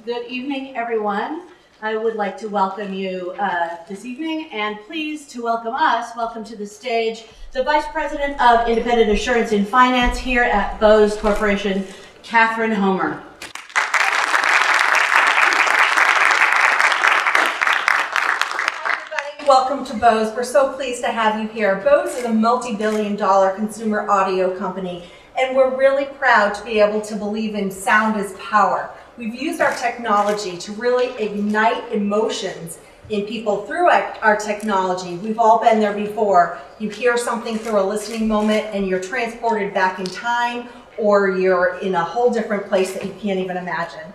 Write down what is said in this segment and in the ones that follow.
Good evening, everyone. I would like to welcome you this evening, and pleased to welcome to the stage, the Vice President of Independent Assurance in Finance here at Bose Corporation, Catherine Homer. Welcome to Bose. We're so pleased to have you here. Bose is a multi-billion-dollar consumer audio company, and we're really proud to be able to believe in sound as power. We've used our technology to really ignite emotions in people through our technology. We've all been there before. You hear something through a listening moment and you're transported back in time, or you're in a whole different place that you can't even imagine.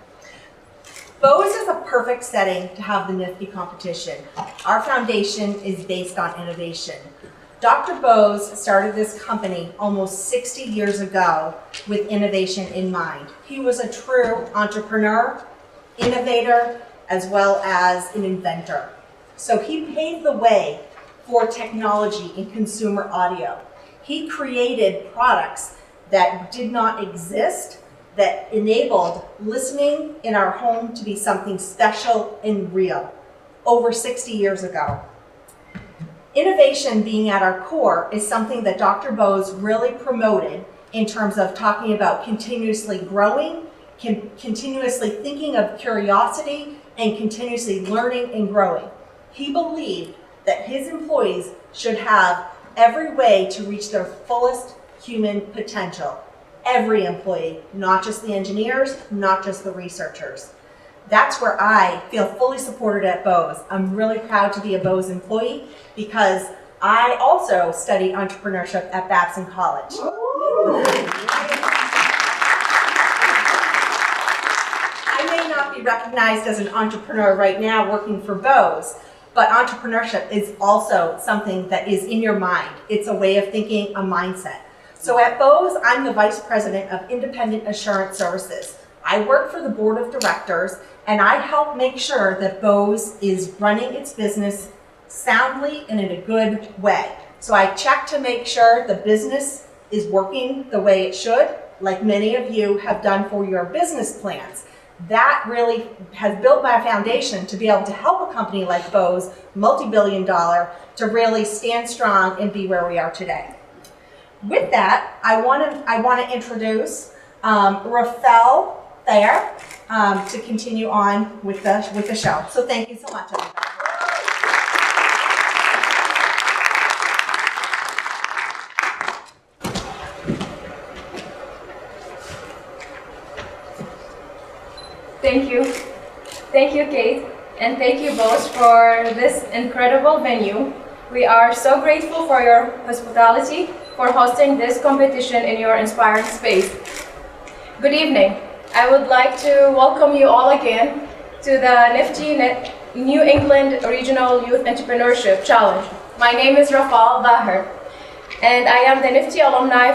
Bose is a perfect setting to have the NFTE competition. Our foundation is based on innovation. Dr. Bose started this company almost 60 years ago with innovation in mind. He was a true entrepreneur, innovator, as well as an inventor. So he paved the way for technology in consumer audio. He created products that did not exist, that enabled listening in our home to be something special and real over 60 years ago. Innovation being at our core is something that Dr. Bose really promoted in terms of talking about continuously growing, continuously thinking of curiosity, and continuously learning and growing. He believed that his employees should have every way to reach their fullest human potential. Every employee, not just the engineers, not just the researchers. That's where I feel fully supported at Bose. I'm really proud to be a Bose employee because I also studied entrepreneurship at Babson College. I may not be recognized as an entrepreneur right now working for Bose, but entrepreneurship is also something that is in your mind. It's a way of thinking, a mindset. So at Bose, I'm the Vice President of Independent Assurance Services. I work for the Board of Directors, and I help make sure that Bose is running its business soundly and in a good way. So I check to make sure the business is working the way it should, like many of you have done for your business plans. That really has built my foundation to be able to help a company like Bose, multi-billion-dollar, to really stand strong and be where we are today. With that, I want to introduce Rafael Thayer to continue on with the show. So thank you so much, everybody. Thank you, Kate, and thank you both for this incredible venue. We are so grateful for your hospitality, for hosting this competition in your inspiring space. Good evening. I would like to welcome you all again to the NFTE New England Regional Youth Entrepreneurship Challenge. My name is Rafael Thayer, and I am the NFTE alumni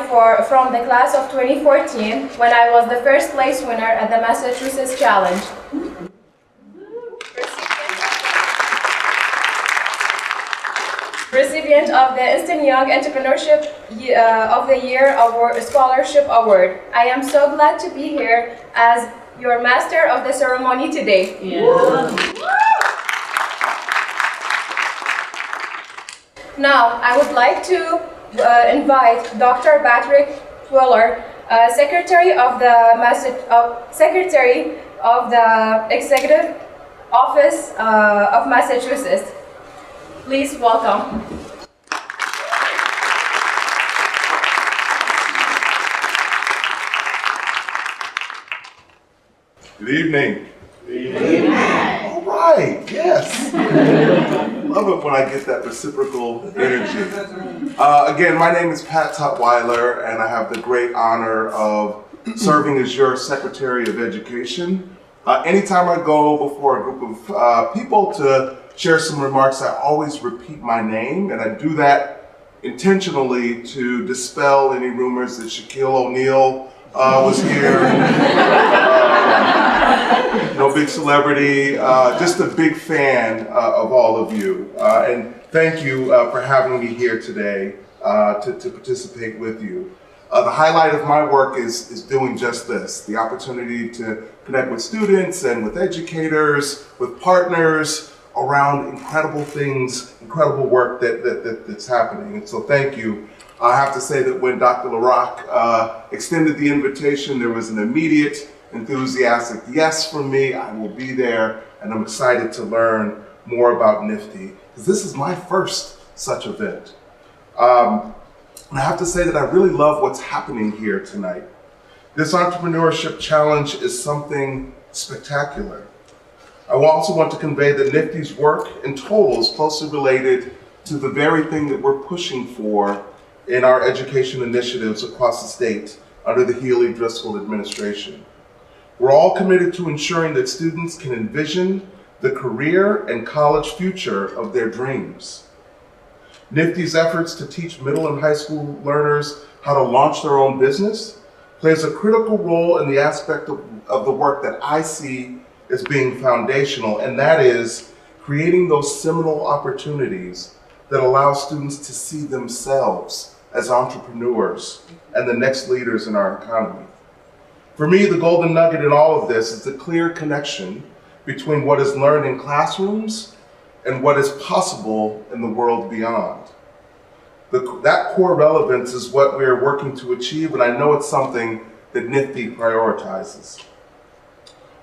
from the class of 2014 when I was the first place winner at the Massachusetts Challenge. Recipient of the Instant Young Entrepreneurship of the Year Award, Scholarship Award. I am so glad to be here as your master of the ceremony today. Yeah. Now, I would like to invite Dr. Patrick Twiller, Secretary of the Executive Office of Massachusetts. Please welcome. Good evening. Good evening. All right, yes. Love it when I get that reciprocal energy. Again, my name is Pat Tutwiler, and I have the great honor of serving as your Secretary of Education. Anytime I go before a group of people to share some remarks, I always repeat my name, and I do that intentionally to dispel any rumors that Shaquille O'Neal was here. No big celebrity, just a big fan of all of you. And thank you for having me here today to participate with you. The highlight of my work is doing just this, the opportunity to connect with students and with educators, with partners around incredible things, incredible work that's happening. And so thank you. I have to say that when Dr. LaRock extended the invitation, there was an immediate, enthusiastic yes from me. I will be there, and I'm excited to learn more about NFTE, because this is my first such event. And I have to say that I really love what's happening here tonight. This entrepreneurship challenge is something spectacular. I also want to convey that NFTE's work in total is closely related to the very thing that we're pushing for in our education initiatives across the state under the Healy-Driscoll administration. We're all committed to ensuring that students can envision the career and college future of their dreams. NFTE's efforts to teach middle and high school learners how to launch their own business plays a critical role in the aspect of the work that I see as being foundational, and that is creating those seminal opportunities that allow students to see themselves as entrepreneurs and the next leaders in our economy. For me, the golden nugget in all of this is the clear connection between what is learned in classrooms and what is possible in the world beyond. That core relevance is what we are working to achieve, and I know it's something that NFTE prioritizes.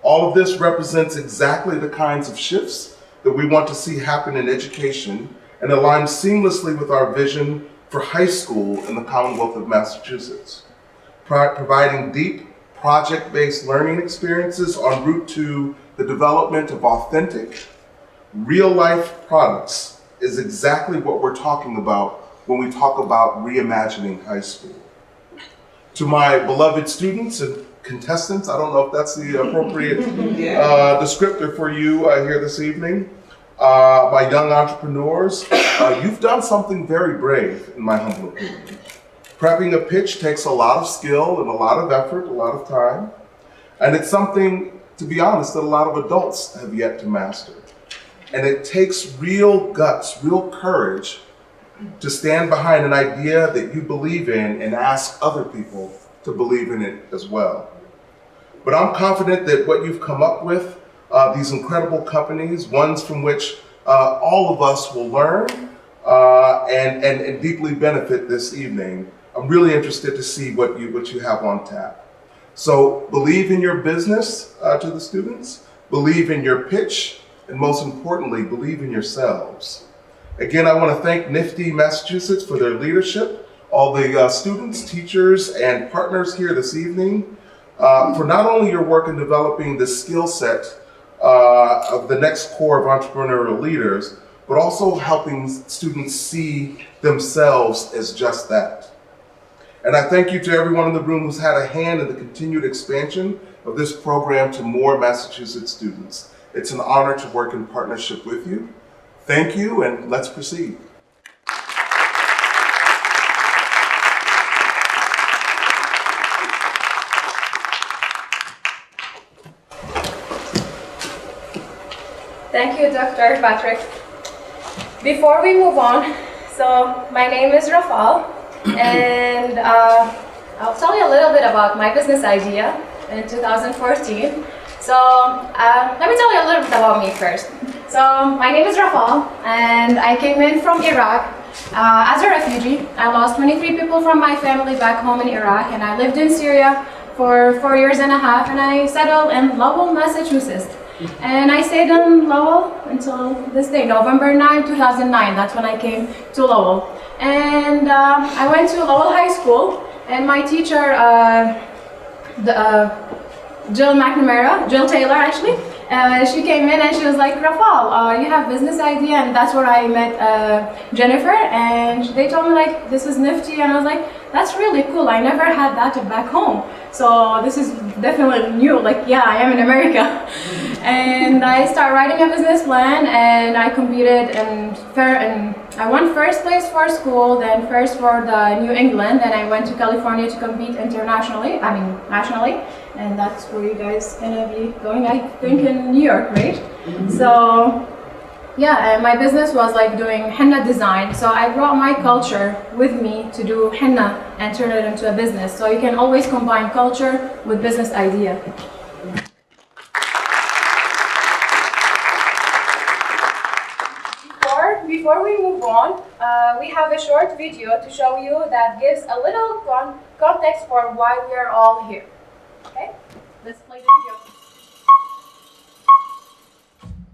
All of this represents exactly the kinds of shifts that we want to see happen in education and align seamlessly with our vision for high school in the Commonwealth of Massachusetts, providing deep, project-based learning experiences en route to the development of authentic, real-life products is exactly what we're talking about when we talk about reimagining high school. To my beloved students and contestants, I don't know if that's the appropriate descriptor for you here this evening, my young entrepreneurs, you've done something very brave, in my humble opinion. Prepping a pitch takes a lot of skill and a lot of effort, a lot of time, and it's something, to be honest, that a lot of adults have yet to master. And it takes real guts, real courage to stand behind an idea that you believe in and ask other people to believe in it as well. But I'm confident that what you've come up with, these incredible companies, ones from which all of us will learn and deeply benefit this evening, I'm really interested to see what you have on tap. So believe in your business to the students, believe in your pitch, and most importantly, believe in yourselves. Again, I want to thank NFTE Massachusetts for their leadership, all the students, teachers, and partners here this evening, for not only your work in developing the skill set of the next core of entrepreneurial leaders, but also helping students see themselves as just that. And I thank you to everyone in the room who's had a hand in the continued expansion of this program to more Massachusetts students. It's an honor to work in partnership with you. Thank you, and let's proceed. Thank you, Dr. Patrick. Before we move on, so my name is Rafal, and I'll tell you a little bit about my business idea in 2014. So let me tell you a little bit about me first. So my name is Rafal, and I came in from Iraq as a refugee. I lost 23 people from my family back home in Iraq, and I lived in Syria for 4 years and a half, and I settled in Lowell, Massachusetts. And I stayed in Lowell until this day, November 9, 2009. That's when I came to Lowell. And I went to Lowell High School, and my teacher, Jill Taylor actually, she came in and she was like, Rafal, you have business idea, and that's where I met Jennifer, and they told me like, this is NFTE, and I was like, that's really cool, I never had that back home. So this is definitely new, like, yeah, I am in America. And I started writing a business plan, and I competed and I won first place for school, then first for the New England, then I went to California to compete nationally, and that's where you guys gonna be going, I think, in New York, right? So yeah, my business was like doing henna design, so I brought my culture with me to do henna and turn it into a business. So you can always combine culture with business idea. Before we move on, we have a short video to show you that gives a little context for why we are all here. Okay, let's play the video.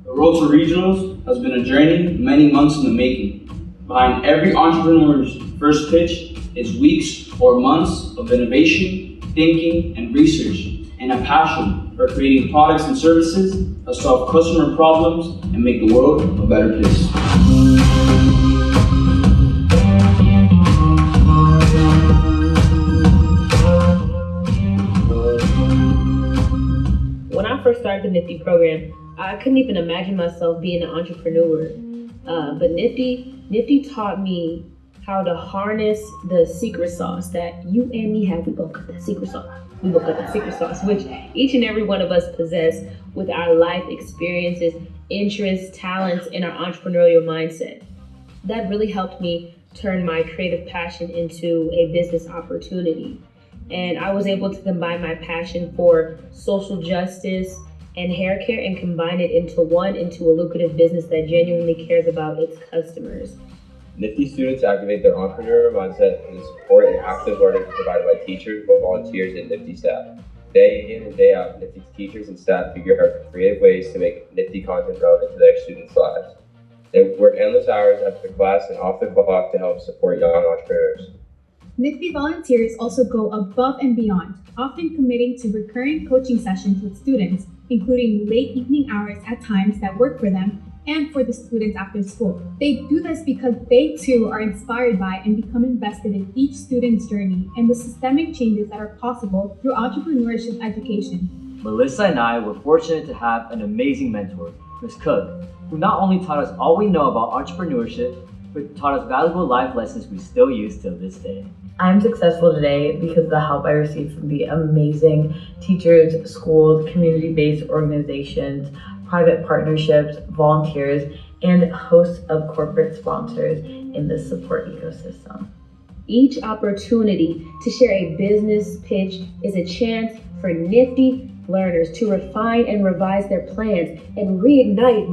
The road to regionals has been a journey many months in the making. Behind every entrepreneur's first pitch is weeks or months of innovation, thinking, and research, and a passion for creating products and services that solve customer problems and make the world a better place. When I first started the NFTE program, I couldn't even imagine myself being an entrepreneur. But NFTE taught me how to harness the secret sauce that you and me have. We both got that secret sauce. We both got that secret sauce, which each and every one of us possess with our life experiences, interests, talents, and our entrepreneurial mindset. That really helped me turn my creative passion into a business opportunity. And I was able to combine my passion for social justice and hair care and combine it into a lucrative business that genuinely cares about its customers. NFTE students activate their entrepreneurial mindset in the support and active learning provided by teachers, volunteers, and NFTE staff. Day in and day out, NFTE teachers and staff figure out creative ways to make NFTE content relevant to their students' lives. They work endless hours after class and off the clock to help support young entrepreneurs. NFTE volunteers also go above and beyond, often committing to recurring coaching sessions with students, including late evening hours at times that work for them and for the students after school. They do this because they too are inspired by and become invested in each student's journey and the systemic changes that are possible through entrepreneurship education. Melissa and I were fortunate to have an amazing mentor, Ms. Cook, who not only taught us all we know about entrepreneurship, but taught us valuable life lessons we still use till this day. I'm successful today because of the help I received from the amazing teachers, schools, community-based organizations, private partnerships, volunteers, and hosts of corporate sponsors in the support ecosystem. Each opportunity to share a business pitch is a chance for NFTE learners to refine and revise their plans and reignite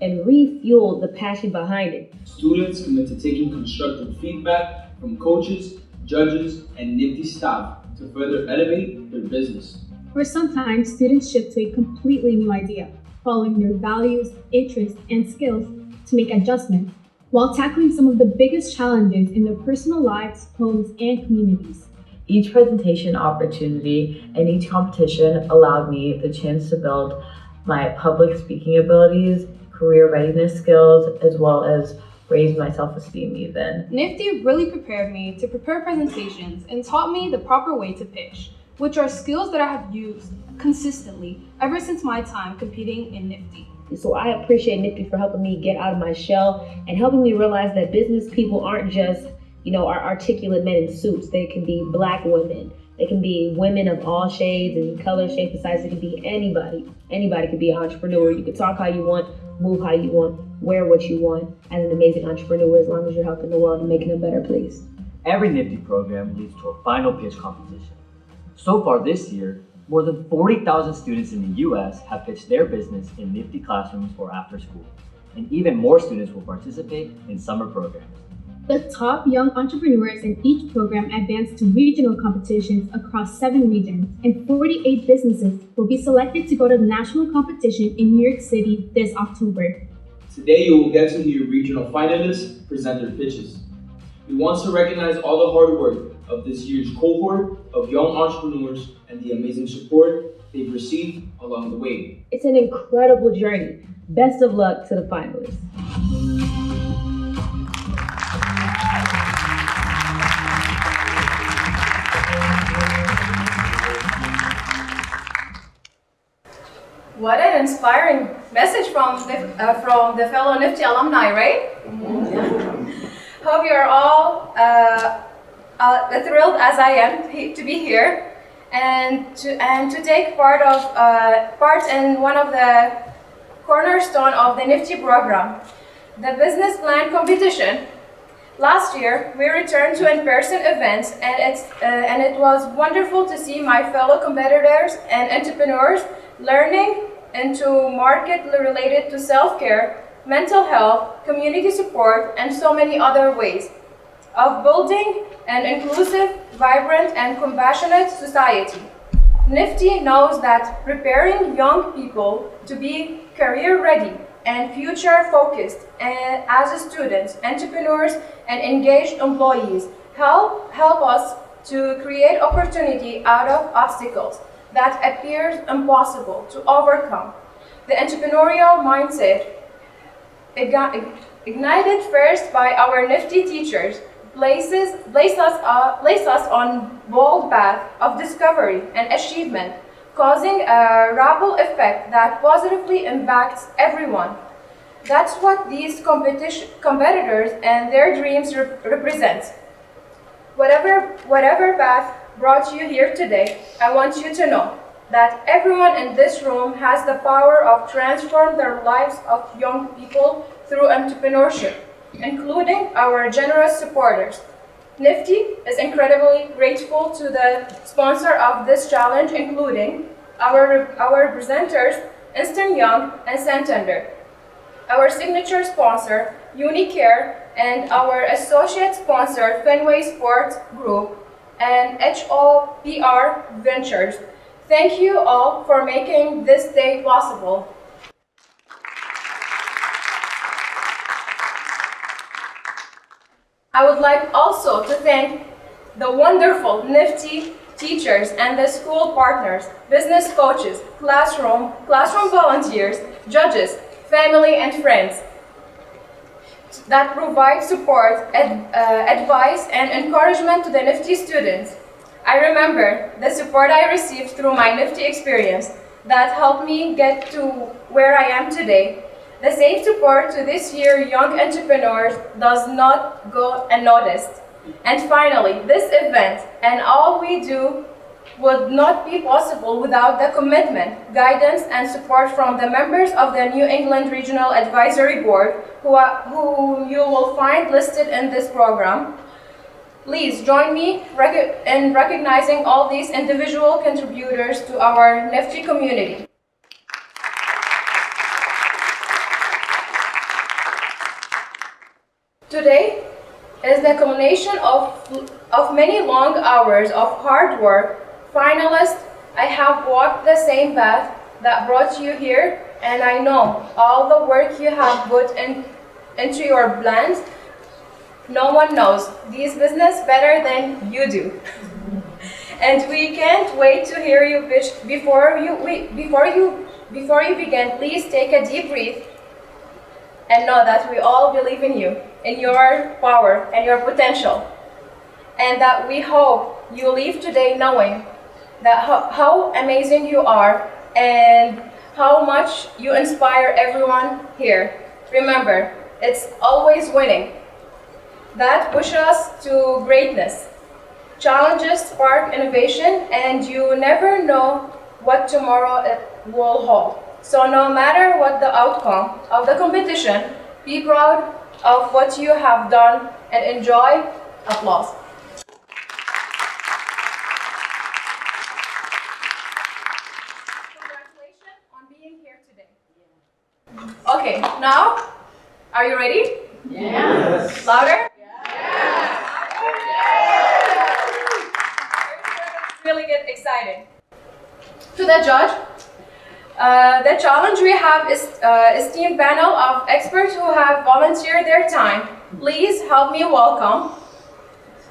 and refuel the passion behind it. Students commit to taking constructive feedback from coaches, judges, and NFTE staff to further elevate their business. Or sometimes students shift to a completely new idea, following their values, interests, and skills to make adjustments, while tackling some of the biggest challenges in their personal lives, homes, and communities. Each presentation opportunity and each competition allowed me the chance to build my public speaking abilities, career readiness skills, as well as raise my self-esteem even. NFTE really prepared me to prepare presentations and taught me the proper way to pitch, which are skills that I have used consistently ever since my time competing in NFTE. So I appreciate NFTE for helping me get out of my shell and helping me realize that business people aren't just, our articulate men in suits. They can be Black women. They can be women of all shades and color, shapes, and sizes. It can be anybody. Anybody can be an entrepreneur. You can talk how you want, move how you want, wear what you want as an amazing entrepreneur, as long as you're helping the world and making it a better place. Every NFTE program leads to a final pitch competition. So far this year, more than 40,000 students in the US have pitched their business in NFTE classrooms or after school. And even more students will participate in summer programs. The top young entrepreneurs in each program advance to regional competitions across 7 regions, and 48 businesses will be selected to go to the national competition in New York City this October. Today you will get to hear regional finalists present their pitches. We want to recognize all the hard work of this year's cohort of young entrepreneurs and the amazing support they've received along the way. It's an incredible journey. Best of luck to the finalists. What an inspiring message from the fellow NFTE alumni, right? Hope you're all thrilled as I am to be here and to take part in one of the cornerstone of the NFTE program, the business plan competition. Last year, we returned to in-person events, and it was wonderful to see my fellow competitors and entrepreneurs learning into market related to self-care, mental health, community support, and so many other ways of building an inclusive, vibrant, and compassionate society. NFTE knows that preparing young people to be career-ready and future-focused as students, entrepreneurs, and engaged employees help us to create opportunity out of obstacles that appears impossible to overcome. The entrepreneurial mindset, ignited first by our NFTE teachers, places us on bold path of discovery and achievement, causing a ripple effect that positively impacts everyone. That's what these competitors and their dreams represent. Whatever path brought you here today, I want you to know that everyone in this room has the power of transform their lives of young people through entrepreneurship, including our generous supporters. NFTE is incredibly grateful to the sponsor of this challenge, including our presenters, Ernst & Young and Santander, our signature sponsor, Unicare, and our associate sponsor, Fenway Sports Group and HOPR Ventures. Thank you all for making this day possible. I would like also to thank the wonderful NFTE teachers and the school partners, business coaches, classroom volunteers, judges, family and friends that provide support, advice and encouragement to the NFTE students. I remember the support I received through my NFTE experience that helped me get to where I am today. The same support to this year young entrepreneurs does not go unnoticed. And finally, this event and all we do would not be possible without the commitment, guidance, and support from the members of the New England Regional Advisory Board, who you will find listed in this program. Please join me in recognizing all these individual contributors to our NFTE community. Today is the culmination of many long hours of hard work. Finalists, I have walked the same path that brought you here, and I know all the work you have put into your plans. No one knows this business better than you do. And we can't wait to hear you pitch. Before you begin, please take a deep breath and know that we all believe in you, in your power and your potential, and that we hope you leave today knowing that how amazing you are and how much you inspire everyone here. Remember, it's always winning that pushes us to greatness. Challenges spark innovation, and you never know what tomorrow it will hold. So no matter what the outcome of the competition, be proud of what you have done and enjoy applause. Congratulations on being here today. Okay, now, are you ready? Yes. Louder? Really get exciting. To the judge, the challenge we have is esteemed panel of experts who have volunteered their time. Please help me welcome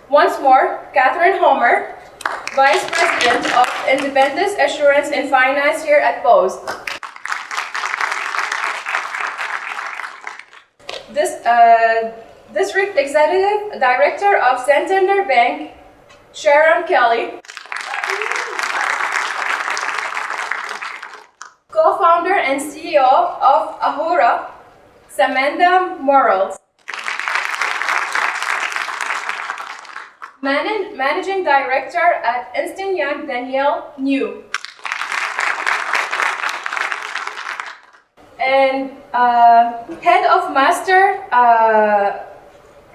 once more Catherine Homer, Vice President of Independence Assurance and Finance here at Bose. District Executive Director of Santander Bank, Sharon Kelly. Co-founder and CEO of Ahura, Samantha Morales. Managing Director at Ernst & Young, Danielle New.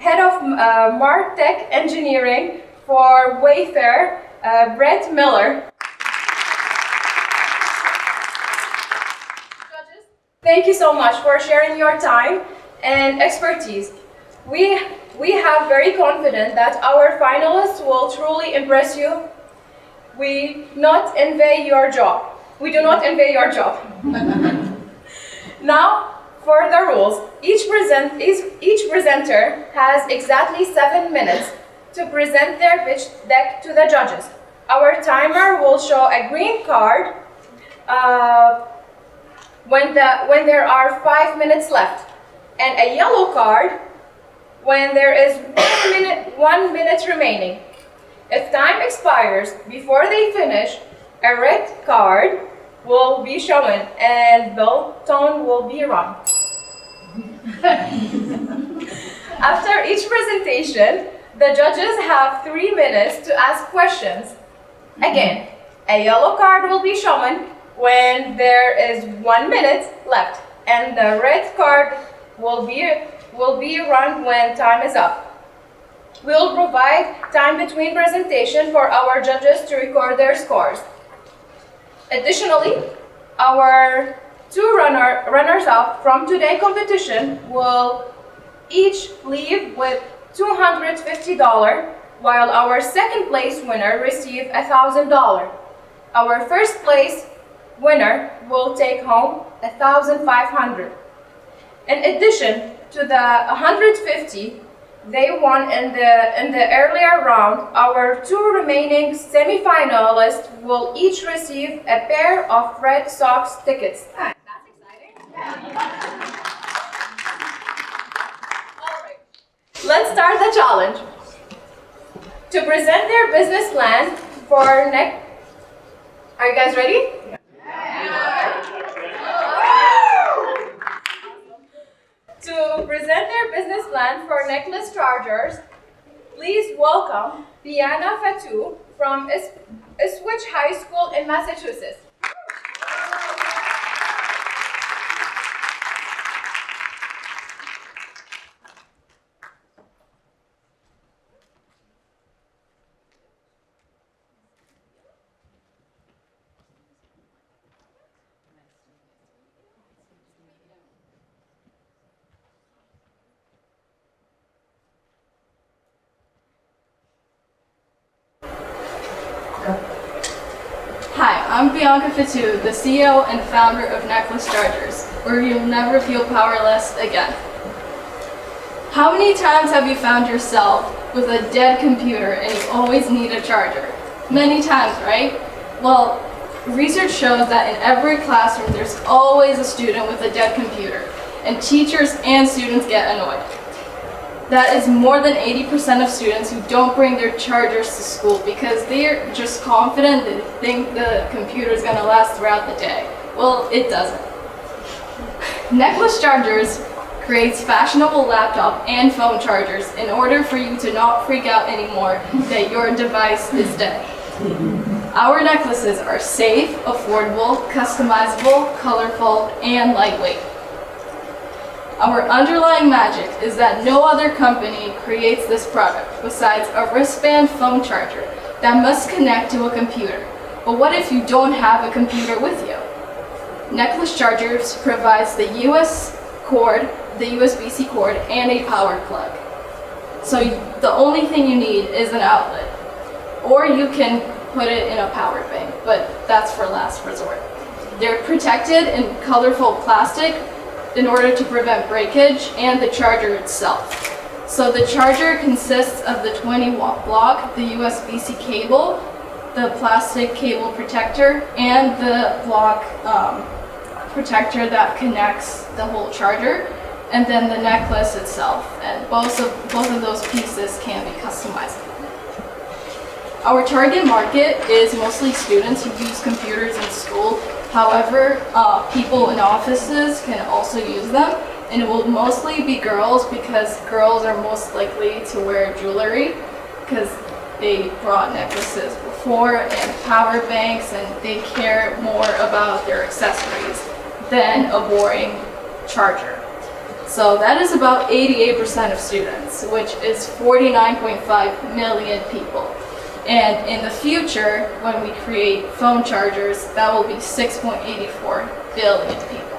Head of MarTech Engineering for Wayfair, Brett Miller. Judges, thank you so much for sharing your time and expertise. We have very confident that our finalists will truly impress you. We do not envy your job. Now, for the rules, each presenter has exactly 7 minutes to present their pitch deck to the judges. Our timer will show a green card when there are 5 minutes left, and a yellow card when there is 1 minute remaining. If time expires before they finish, a red card will be shown and bell tone will be rung. After each presentation, the judges have 3 minutes to ask questions. Again, a yellow card will be shown when there is 1 minute left, and the red card will be run when time is up. We'll provide time between presentation for our judges to record their scores. Additionally, our 2 runners-up from today's competition will each leave with $250, while our second place winner receives $1,000. Our first place winner will take home $1,500. In addition to the $150 they won in the earlier round, our 2 remaining semi-finalists will each receive a pair of Red Sox tickets. That's exciting. All right. Let's start the challenge. To present their business plan for next... Are you guys ready? To present their business plan for necklace chargers, please welcome Biana Fatou from Ipswich High School in Massachusetts. Hi, I'm Bianca Fatou, the CEO and founder of Necklace Chargers, where you'll never feel powerless again. How many times have you found yourself with a dead computer and you always need a charger? Many times, right? Well, research shows that in every classroom there's always a student with a dead computer, and teachers and students get annoyed. That is more than 80% of students who don't bring their chargers to school because they're just confident that they think the computer is going to last throughout the day. Well, it doesn't. Necklace Chargers creates fashionable laptop and phone chargers in order for you to not freak out anymore that your device is dead. Our necklaces are safe, affordable, customizable, colorful, and lightweight. Our underlying magic is that no other company creates this product besides a wristband phone charger that must connect to a computer. But what if you don't have a computer with you? Necklace Chargers provides the USB-C cord, and a power plug. So the only thing you need is an outlet. Or you can put it in a power bank, but that's for last resort. They're protected in colorful plastic in order to prevent breakage, and the charger itself. So the charger consists of the 20-watt block, the USB-C cable, the plastic cable protector, and the block protector that connects the whole charger, and then the necklace itself. And both of those pieces can be customized. Our target market is mostly students who use computers in school. However, people in offices can also use them, and it will mostly be girls because girls are most likely to wear jewelry because they brought necklaces before and power banks, and they care more about their accessories than a boring charger. So that is about 88% of students, which is 49.5 million people. And in the future, when we create phone chargers, that will be 6.84 billion people.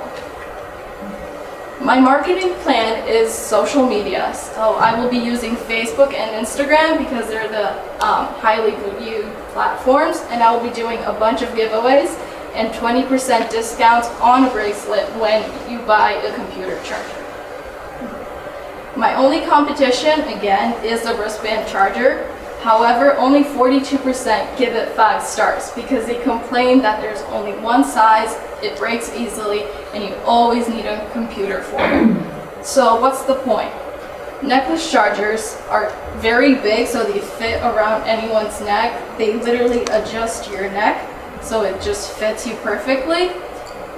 My marketing plan is social media. So I will be using Facebook and Instagram because they're the highly viewed platforms, and I will be doing a bunch of giveaways and 20% discounts on a bracelet when you buy a computer charger. My only competition, again, is the wristband charger. However, only 42% give it 5 stars because they complain that there's only one size, it breaks easily, and you always need a computer for it. So what's the point? Necklace chargers are very big, so they fit around anyone's neck. They literally adjust your neck, so it just fits you perfectly.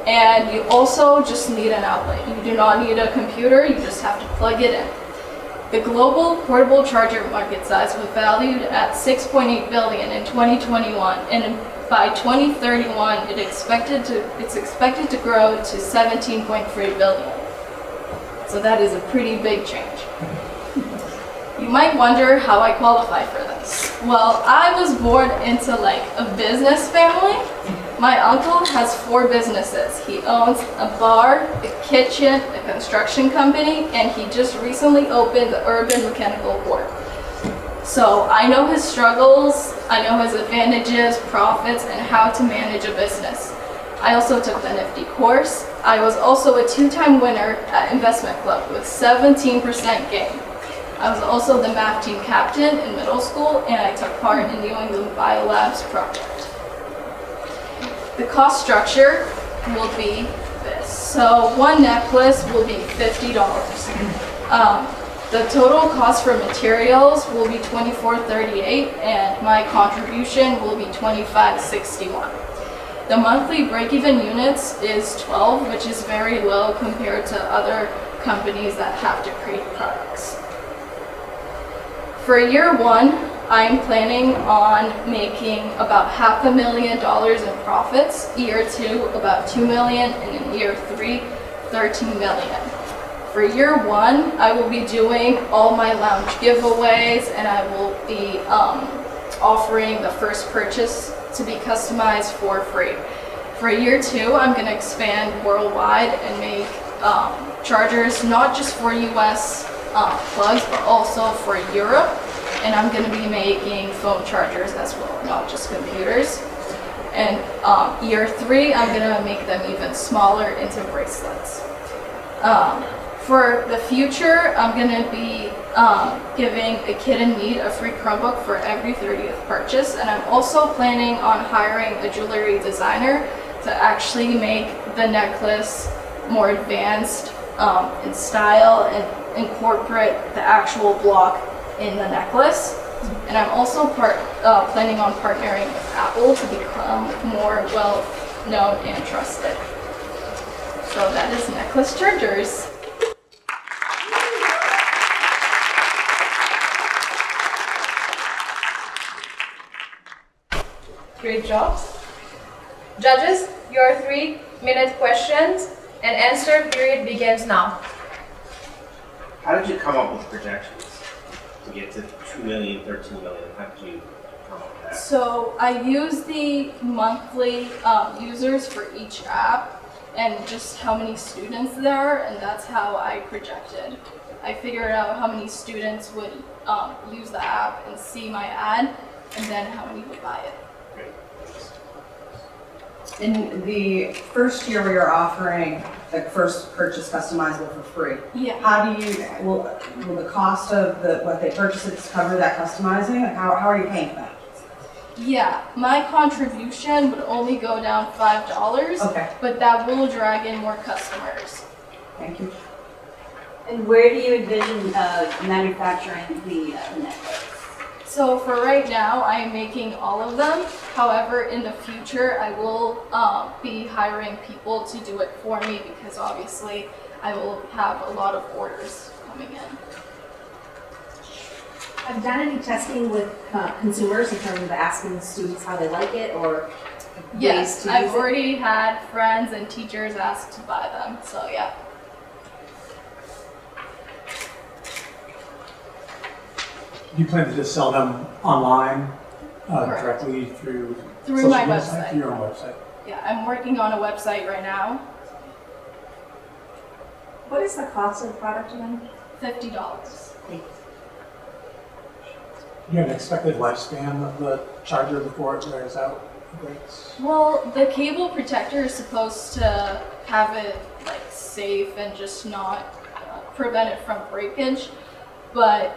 And you also just need an outlet. You do not need a computer, you just have to plug it in. The global portable charger market size was valued at 6.8 billion in 2021, and by 2031, it's expected to grow to 17.3 billion. So that is a pretty big change. You might wonder how I qualify for this. Well, I was born into like a business family. My uncle has 4 businesses. He owns a bar, a kitchen, a construction company, and he just recently opened the Urban Mechanical Court. So I know his struggles, I know his advantages, profits, and how to manage a business. I also took the NFTE course. I was also a 2-time winner at Investment Club with 17% gain. I was also the math team captain in middle school, and I took part in the New England Biolabs project. The cost structure will be this. So one necklace will be $50. The total cost for materials will be $24.38, and my contribution will be $25.61. The monthly break-even units is 12, which is very low compared to other companies that have to create products. For year 1, I'm planning on making about $500,000 in profits. Year 2, about $2 million, and in year 3, $13 million. For year 1, I will be doing all my lounge giveaways, and I will be offering the first purchase to be customized for free. For year 2, I'm going to expand worldwide and make chargers not just for US plugs, but also for Europe. And I'm going to be making phone chargers as well, not just computers. And year 3, I'm going to make them even smaller into bracelets. For the future, I'm going to be giving a kid in need a free Chromebook for every 30th purchase. And I'm also planning on hiring a jewelry designer to actually make the necklace more advanced in style and incorporate the actual block in the necklace. And I'm also planning on partnering with Apple to become more well-known and trusted. So that is necklace chargers. Great job. Judges, your 3-minute questions and answer period begins now. How did you come up with projections to get to 2 million, 13 million? How did you come up with that? So I use the monthly users for each app and just how many students there are, and that's how I projected. I figured out how many students would use the app and see my ad, and then how many would buy it. In the first year, we are offering the first purchase customizable for free. Yeah. How do you, will the cost of what they purchase it cover that customizing? Like how are you paying for that? Yeah, my contribution would only go down $5, Okay. but that will drag in more customers. Thank you. And where do you envision manufacturing the necklace? So for right now, I am making all of them. However, in the future, I will be hiring people to do it for me because obviously I will have a lot of orders coming in. Have you done any testing with consumers in terms of asking students how they like it or ways Yes, to I've use it? already had friends and teachers ask to buy them, so yeah. you plan to just sell them online, Correct. directly through Through social my media website. site, through your own website? Yeah, I'm working on a website right now. What is the cost of the product again? $50. You have an expected lifespan of the charger before it wears out? Well, the cable protector is supposed to have it like safe and just not prevent it from breakage, but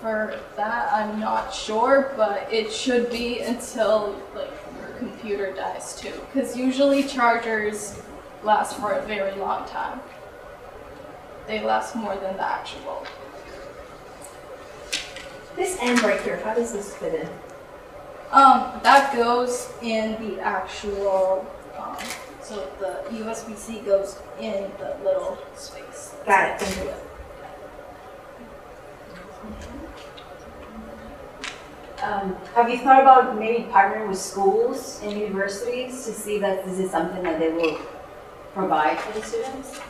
for that I'm not sure, but it should be until like your computer dies too, because usually chargers last for a very long time. They last more than the actual. This end right here, how does this fit in? That goes in the actual, so the USB-C goes in the little space. Got it, thank you. Have you thought about maybe partnering with schools and universities to see that this is something that they will provide for the students?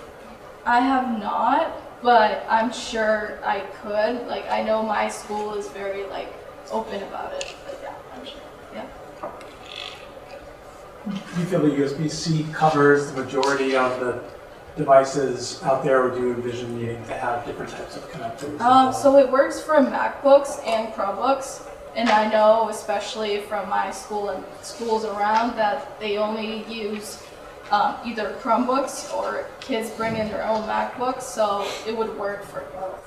I have not, but I'm sure I could. Like, I know my school is very, like, open about it, but yeah, I'm sure, yeah. Do you feel the USB-C covers the majority of the devices out there, or do you envision needing to have different types of connectors? So it works for MacBooks and Chromebooks, and I know, especially from my school and schools around, that they only use either Chromebooks or kids bring in their own MacBooks, so it would work for both.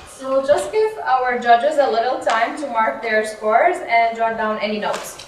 So we'll just give our judges a little time to mark their scores and jot down any notes.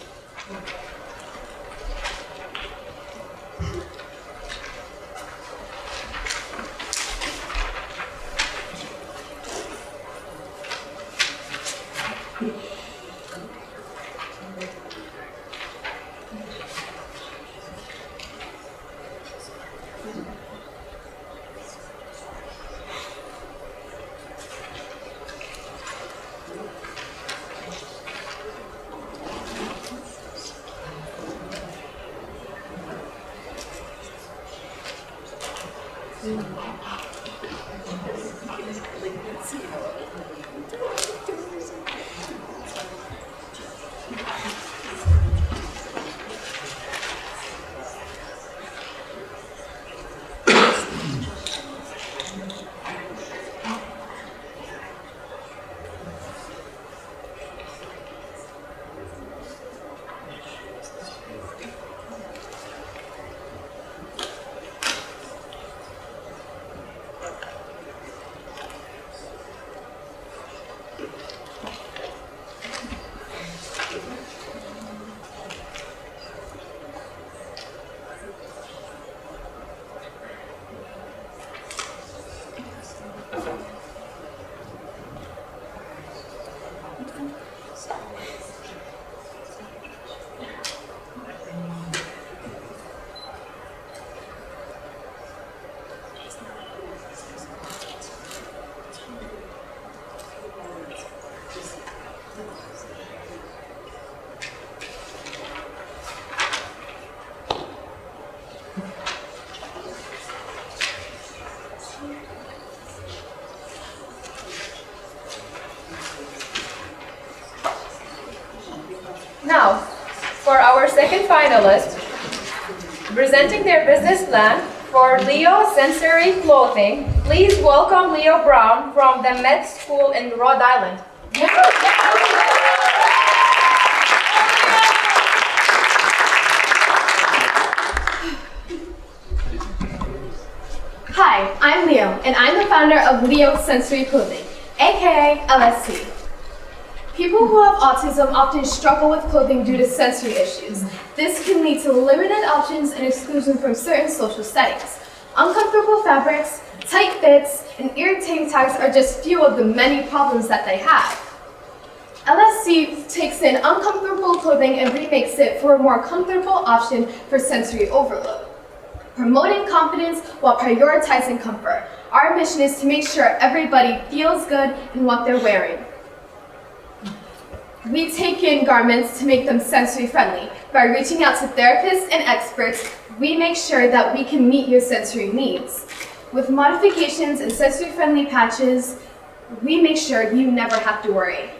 Now, for our second finalist, presenting their business plan for Leo Sensory Clothing, please welcome Leo Brown from the Med School in Rhode Island. Hi, I'm Leo, and I'm the founder of Leo Sensory Clothing, aka LSC. People who have autism often struggle with clothing due to sensory issues. This can lead to limited options and exclusion from certain social settings. Uncomfortable fabrics, tight fits, and irritating tags are just few of the many problems that they have. LSC takes in uncomfortable clothing and remakes it for a more comfortable option for sensory overload. Promoting confidence while prioritizing comfort. Our mission is to make sure everybody feels good in what they're wearing. We take in garments to make them sensory friendly. By reaching out to therapists and experts, we make sure that we can meet your sensory needs. With modifications and sensory friendly patches, we make sure you never have to worry.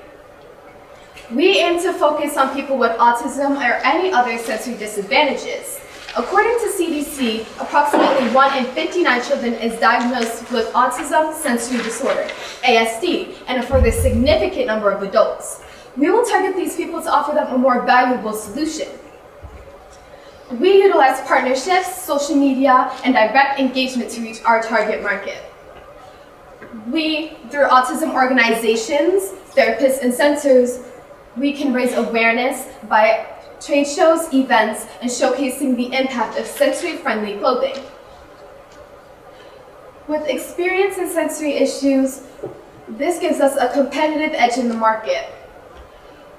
We aim to focus on people with autism or any other sensory disadvantages. According to CDC, approximately 1 in 59 children is diagnosed with autism sensory disorder, ASD, and a further significant number of adults. We will target these people to offer them a more valuable solution. We utilize partnerships, social media, and direct engagement to reach our target market. We, through autism organizations, therapists, and centers, we can raise awareness by trade shows, events, and showcasing the impact of sensory-friendly clothing. With experience in sensory issues, this gives us a competitive edge in the market.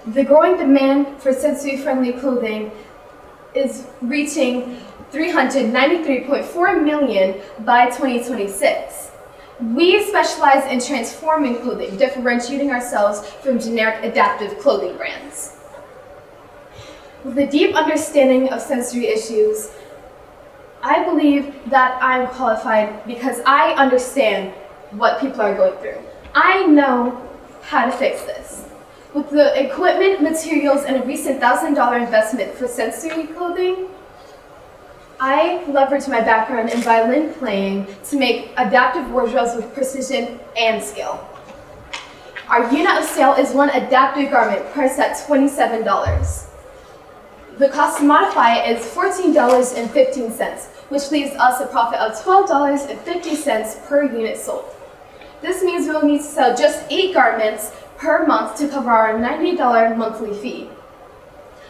The growing demand for sensory-friendly clothing is reaching 393.4 million by 2026. We specialize in transforming clothing, differentiating ourselves from generic adaptive clothing brands. With a deep understanding of sensory issues, I believe that I'm qualified because I understand what people are going through. I know how to fix this. With the equipment, materials, and a recent $1,000 investment for sensory clothing, I leverage my background in violin playing to make adaptive wardrobes with precision and skill. Our unit of sale is one adaptive garment priced at $27. The cost to modify it is $14.15, which leaves us a profit of $12.50 per unit sold. This means we'll need to sell just 8 garments per month to cover our $90 monthly fee.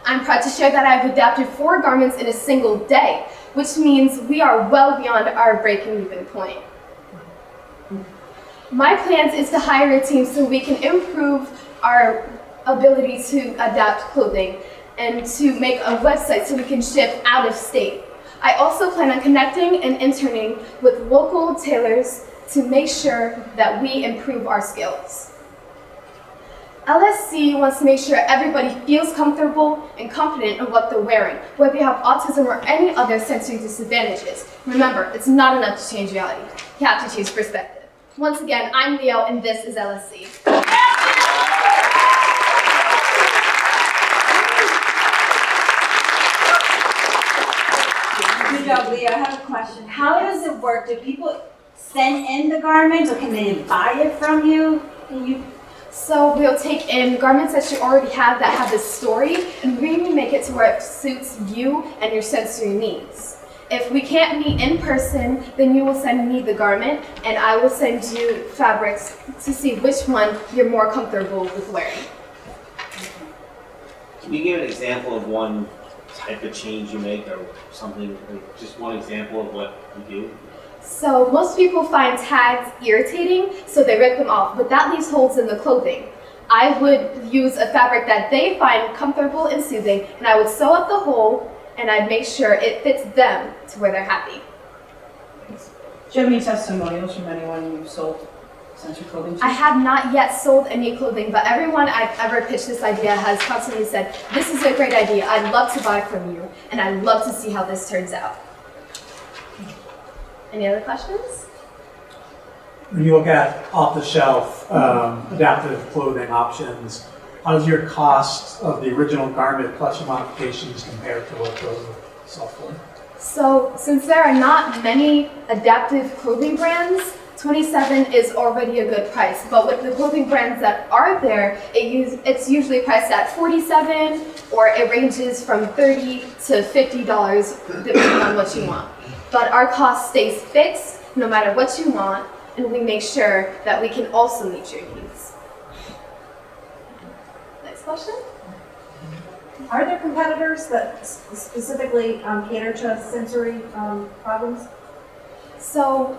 I'm proud to share that I've adapted 4 garments in a single day, which means we are well beyond our break-even point. My plans is to hire a team so we can improve our ability to adapt clothing and to make a website so we can ship out of state. I also plan on connecting and interning with local tailors to make sure that we improve our skills. LSC wants to make sure everybody feels comfortable and confident in what they're wearing, whether you have autism or any other sensory disadvantages. Remember, it's not enough to change reality. You have to change perspective. Once again, I'm Leo, and this is LSC. Good job, Leo. I have a question. How does it work? Do people send in the garments, or can they buy it from you? So we'll take in garments that you already have that have a story and really make it to where it suits you and your sensory needs. If we can't meet in person, then you will send me the garment and I will send you fabrics to see which one you're more comfortable with wearing. Can you give an example of one type of change you make, or something, like just one example of what you do? So most people find tags irritating, so they rip them off, but that leaves holes in the clothing. I would use a fabric that they find comfortable and soothing, and I would sew up the hole, and I'd make sure it fits them to where they're happy. Do you have any testimonials from anyone you've sold sensory clothing to? I have not yet sold any clothing, but everyone I've ever pitched this idea has constantly said, this is a great idea, I'd love to buy from you, and I'd love to see how this turns out. Any other questions? When you look at off-the-shelf adaptive clothing options, how does your cost of the original garment plus your modifications compare to what those would sell for? So, since there are not many adaptive clothing brands, $27 is already a good price. But with the clothing brands that are there, it's usually priced at $47, or it ranges from $30 to $50 depending on what you want. But our cost stays fixed no matter what you want, and we make sure that we can also meet your needs. Next question? Are there competitors that specifically cater to sensory problems? So,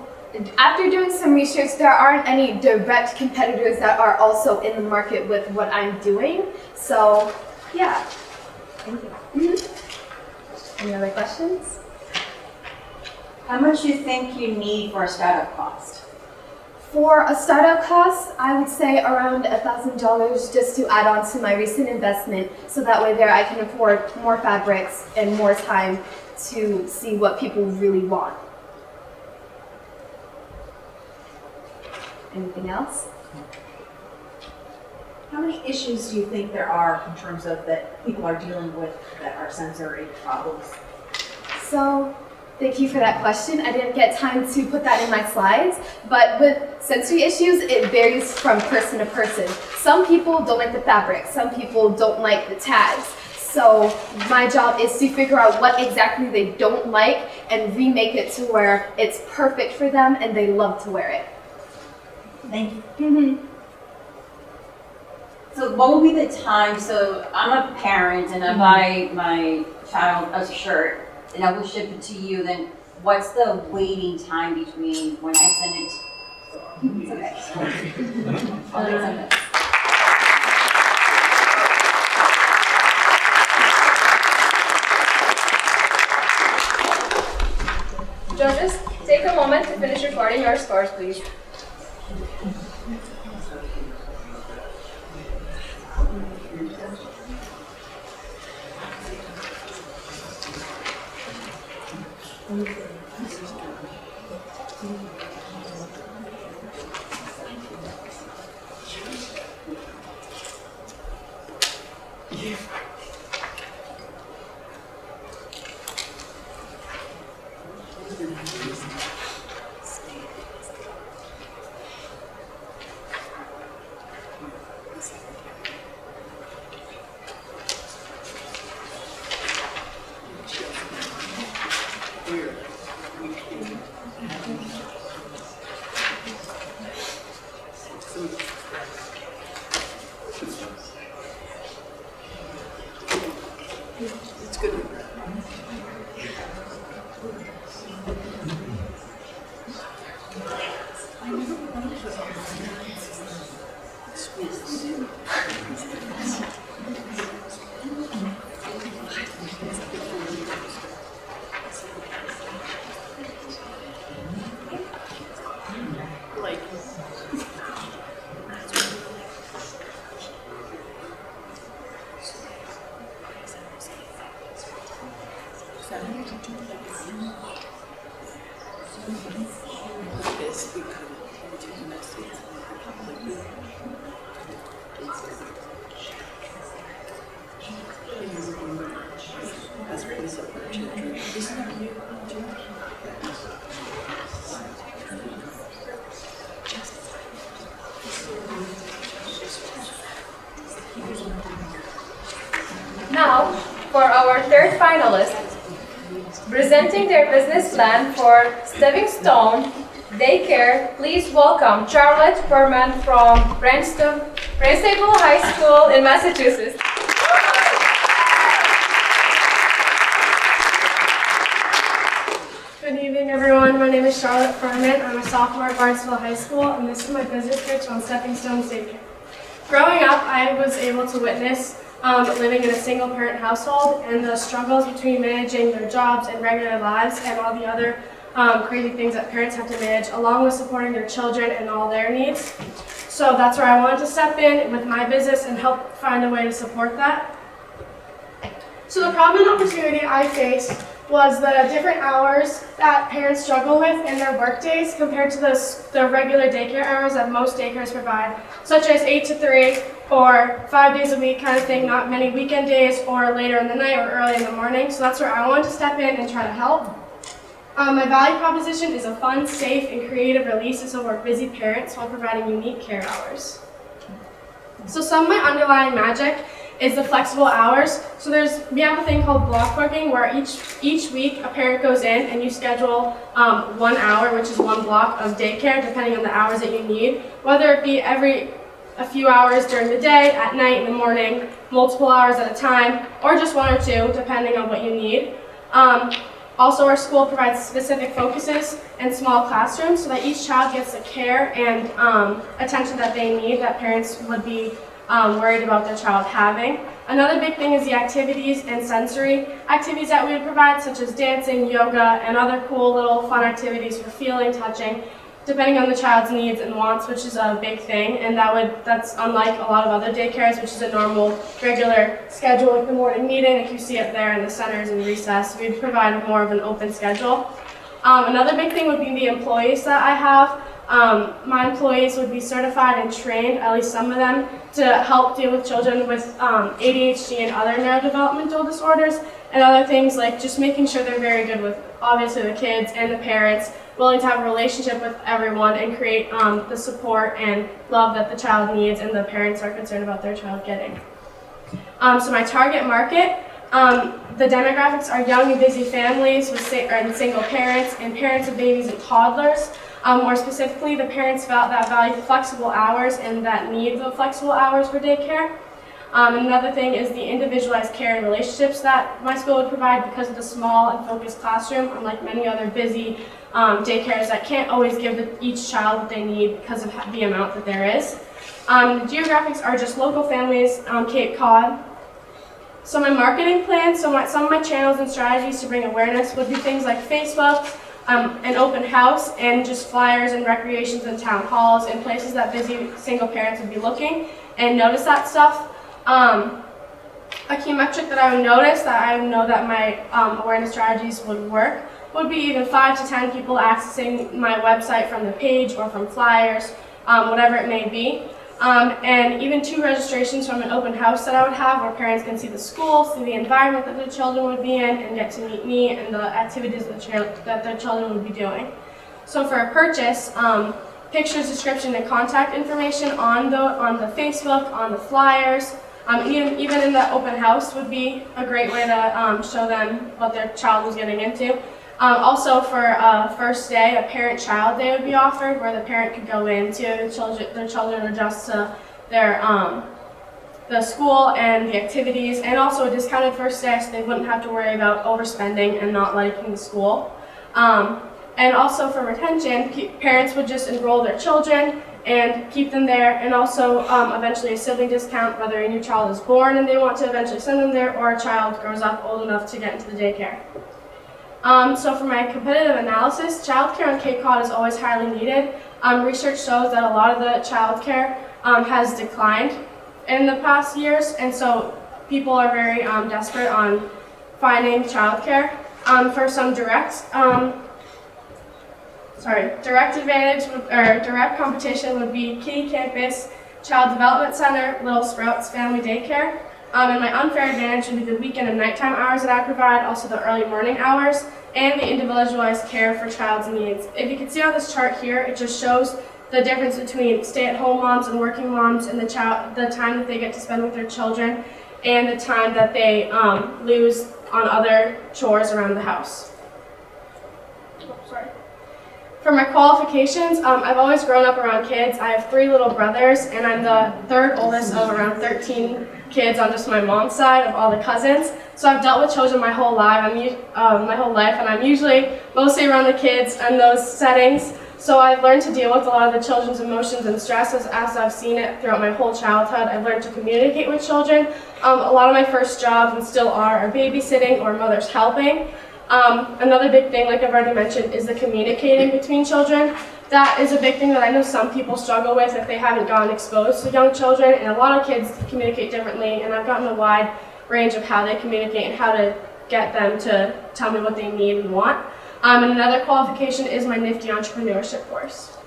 after doing some research, there aren't any direct competitors that are also in the market with what I'm doing. So, yeah. Thank you. Any other questions? How much do you think you need for a startup cost? For a startup cost, I would say around $1,000 just to add on to my recent investment, so that way there I can afford more fabrics and more time to see what people really want. Anything else? How many issues do you think there are in terms of that people are dealing with that are sensory problems? So, thank you for that question. I didn't get time to put that in my slides, but with sensory issues, it varies from person to person. Some people don't like the fabric, some people don't like the tags. So my job is to figure out what exactly they don't like and remake it to where it's perfect for them and they love to wear it. Thank you. Mm-hmm. So what will be the time, so I'm a parent and I buy my child a shirt and I will ship it to you, then what's the waiting time between when I send it? It's okay. I'll take some minutes. Judges, take a moment to finish recording your scores, please. It's good. Now, for our third finalist, presenting their business plan for Stepping Stone Daycare, please welcome Charlotte Furman from Barnstable High School in Massachusetts. Good evening, everyone. My name is Charlotte Furman. I'm a sophomore at Barnstable High School, and this is my business pitch on Stepping Stone Daycare. Growing up, I was able to witness living in a single-parent household and the struggles between managing their jobs and regular lives and all the other crazy things that parents have to manage, along with supporting their children and all their needs. So that's where I wanted to step in with my business and help find a way to support that. So the problem and opportunity I faced was the different hours that parents struggle with in their work days compared to the regular daycare hours that most daycares provide, such as 8 to 3 or 5 days a week kind of thing, not many weekend days or later in the night or early in the morning. So that's where I wanted to step in and try to help. My value proposition is a fun, safe, and creative release to support busy parents while providing unique care hours. So some of my underlying magic is the flexible hours. So we have a thing called block booking where each week a parent goes in and you schedule 1 hour, which is 1 block of daycare, depending on the hours that you need, whether it be a few hours during the day, at night, in the morning, multiple hours at a time, or just 1 or 2, depending on what you need. Also, our school provides specific focuses and small classrooms so that each child gets the care and attention that they need that parents would be worried about their child having. Another big thing is the activities and sensory activities that we would provide, such as dancing, yoga, and other cool little fun activities for feeling, touching, depending on the child's needs and wants, which is a big thing, and that's unlike a lot of other daycares, which is a normal, regular schedule, like the morning meeting, like you see it there in the centers and recess. We provide more of an open schedule. Another big thing would be the employees that I have. My employees would be certified and trained, at least some of them, to help deal with children with ADHD and other neurodevelopmental disorders, and other things like just making sure they're very good with, obviously, the kids and the parents, willing to have a relationship with everyone and create the support and love that the child needs and the parents are concerned about their child getting. So my target market, the demographics are young and busy families with single parents and parents of babies and toddlers. More specifically, the parents that value flexible hours and that need the flexible hours for daycare. Another thing is the individualized care and relationships that my school would provide because of the small and focused classroom, unlike many other busy daycares that can't always give each child what they need because of the amount that there is. The geographics are just local families on Cape Cod. So my marketing plan, some of my channels and strategies to bring awareness would be things like Facebook, an open house, and just flyers and recreations and town halls and places that busy single parents would be looking and notice that stuff. A key metric that I would notice that I know that my awareness strategies would work would be even 5 to 10 people accessing my website from the page or from flyers, whatever it may be. And even 2 registrations from an open house that I would have where parents can see the school, see the environment that their children would be in, and get to meet me and the activities that their children would be doing. So for a purchase, pictures, description, and contact information on the Facebook, on the flyers, even in the open house would be a great way to show them what their child was getting into. Also for a first day, a parent-child day would be offered where the parent could go into their children adjust to their the school and the activities, and also a discounted first day so they wouldn't have to worry about overspending and not liking the school. And also for retention, parents would just enroll their children and keep them there, and also eventually a sibling discount, whether a new child is born and they want to eventually send them there, or a child grows up old enough to get into the daycare. So for my competitive analysis, childcare on Cape Cod is always highly needed. Research shows that a lot of the childcare has declined in the past years, and so people are very desperate on finding childcare. For some direct advantage or direct competition would be Kitty Campus, Child Development Center, Little Sprouts Family Daycare. And my unfair advantage would be the weekend and nighttime hours that I provide, also the early morning hours, and the individualized care for child's needs. If you can see on this chart here, it just shows the difference between stay-at-home moms and working moms and the time that they get to spend with their children and the time that they lose on other chores around the house. For my qualifications, I've always grown up around kids. I have 3 little brothers, and I'm the 3rd oldest of around 13 kids on just my mom's side of all the cousins. So I've dealt with children my whole life, and I'm usually mostly around the kids and those settings. So I've learned to deal with a lot of the children's emotions and stresses as I've seen it throughout my whole childhood. I've learned to communicate with children. A lot of my first jobs, and still are babysitting or mother's helping. Another big thing, like I've already mentioned, is the communicating between children. That is a big thing that I know some people struggle with if they haven't gotten exposed to young children, and a lot of kids communicate differently, and I've gotten a wide range of how they communicate and how to get them to tell me what they need and want. And another qualification is my NFTE Entrepreneurship course.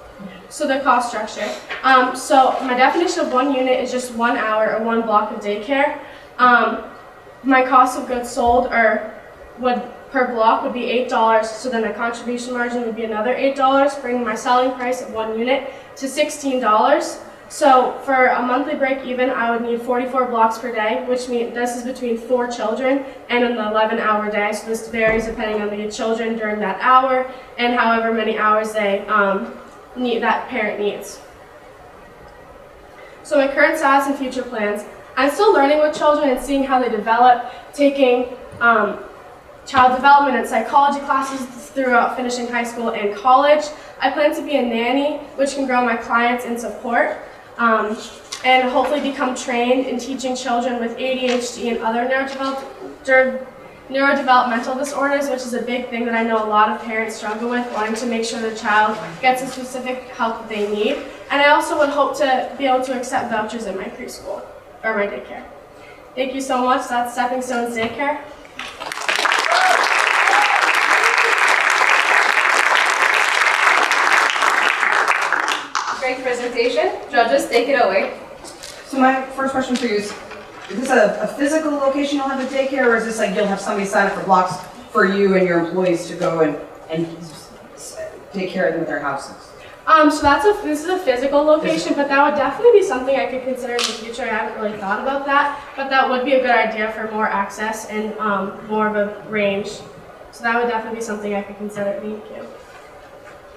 So the cost structure. So my definition of 1 unit is just 1 hour or 1 block of daycare. My cost of goods sold per block would be $8, so then a contribution margin would be another $8, bringing my selling price of 1 unit to $16. So for a monthly break even, I would need 44 blocks per day, which means this is between 4 children and an 11-hour day. So this varies depending on the children during that hour and however many hours they that parent needs. So my current status and future plans. I'm still learning with children and seeing how they develop, taking child development and psychology classes throughout finishing high school and college. I plan to be a nanny, which can grow my clients and support, and hopefully become trained in teaching children with ADHD and other neurodevelopmental disorders, which is a big thing that I know a lot of parents struggle with, wanting to make sure the child gets the specific help that they need. And I also would hope to be able to accept vouchers in my preschool or my daycare. Thank you so much. That's Stepping Stones Daycare. Great presentation. Judges, take it away. So my first question for you is this a physical location you'll have a daycare, or is this like you'll have somebody sign up for blocks for you and your employees to go and take care of them at their houses? So this is a physical location, but that would definitely be something I could consider in the future. I haven't really thought about that, but that would be a good idea for more access and more of a range. So that would definitely be something I could consider. Thank you.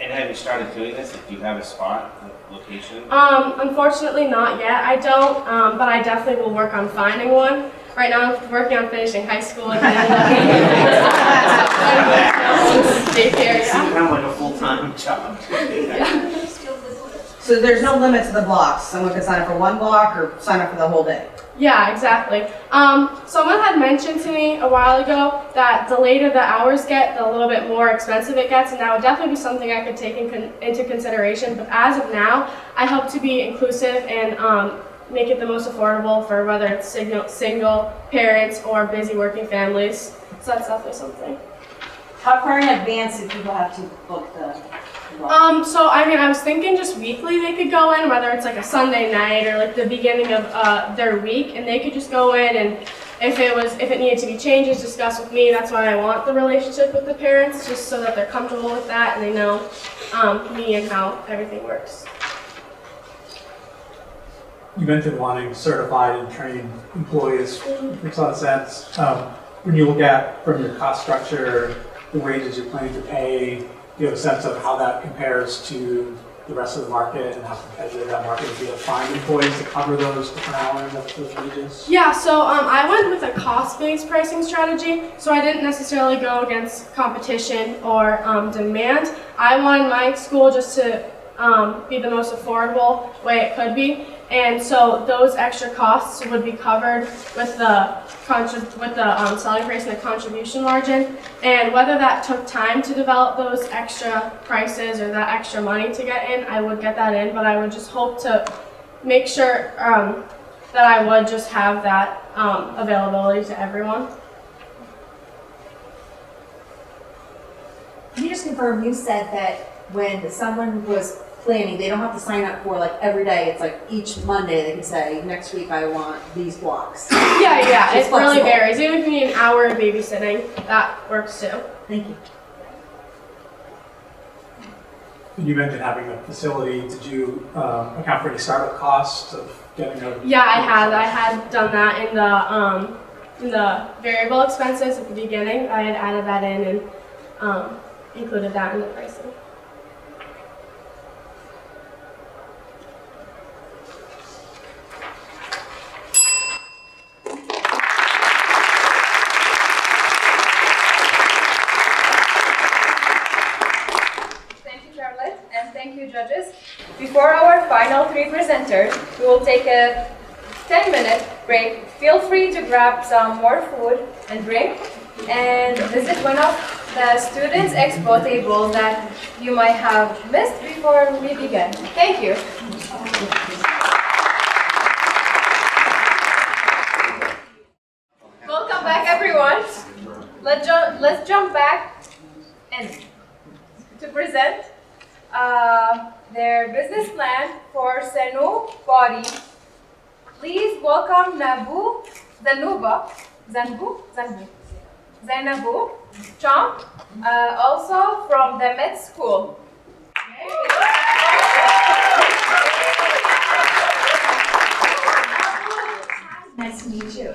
And have you started doing this? If you have a spot, a location? Unfortunately not yet. I don't, but I definitely will work on finding one. Right now I'm working on finishing high school and then daycare. It's kind of like a full-time job. So there's no limit to the blocks. Someone could sign up for one block or sign up for the whole day. Yeah, exactly. Someone had mentioned to me a while ago that the later the hours get, the little bit more expensive it gets, and that would definitely be something I could take into consideration. But as of now, I hope to be inclusive and make it the most affordable for whether it's single parents or busy working families. So that's definitely something. How far in advance do people have to book the So I mean, I was thinking just weekly they could go in, whether it's like a Sunday night or like the beginning of their week, and they could just go in, and if it needed to be changes, discuss with me. That's why I want the relationship with the parents, just so that they're comfortable with that and they know me and how everything works. You mentioned wanting certified and trained employees, which makes a lot of sense. When you look at from your cost structure, the wages you're planning to pay, you have a sense of how that compares to the rest of the market and how competitive that market would be to find employees to cover those different hours, those wages? Yeah, so I went with a cost-based pricing strategy, so I didn't necessarily go against competition or demand. I wanted my school just to be the most affordable way it could be, and so those extra costs would be covered with the selling price and the contribution margin. And whether that took time to develop those extra prices or that extra money to get in, I would get that in, but I would just hope to make sure that I would just have that availability to everyone. Can you just confirm, you said that when someone was planning, they don't have to sign up for like every day, it's like each Monday they can say, next week I want these blocks. Yeah, It's it really flexible. varies. Even if you need an hour of babysitting, that works too. Thank you. You mentioned having a facility. Did you account for any startup costs of getting a? Yeah, I had done that in the variable expenses at the beginning. I had added that in and included that in the pricing. Thank you, Charlotte, and thank you, judges. Before our final three presenters, we will take a 10-minute break. Feel free to grab some more food and drink and visit one of the Students Expo tables that you might have missed before we begin. Thank you. Welcome back, everyone. Let's jump back and to present their business plan for Senu Body. Please welcome Zainabu Chong, also from the med school. Nice to meet you.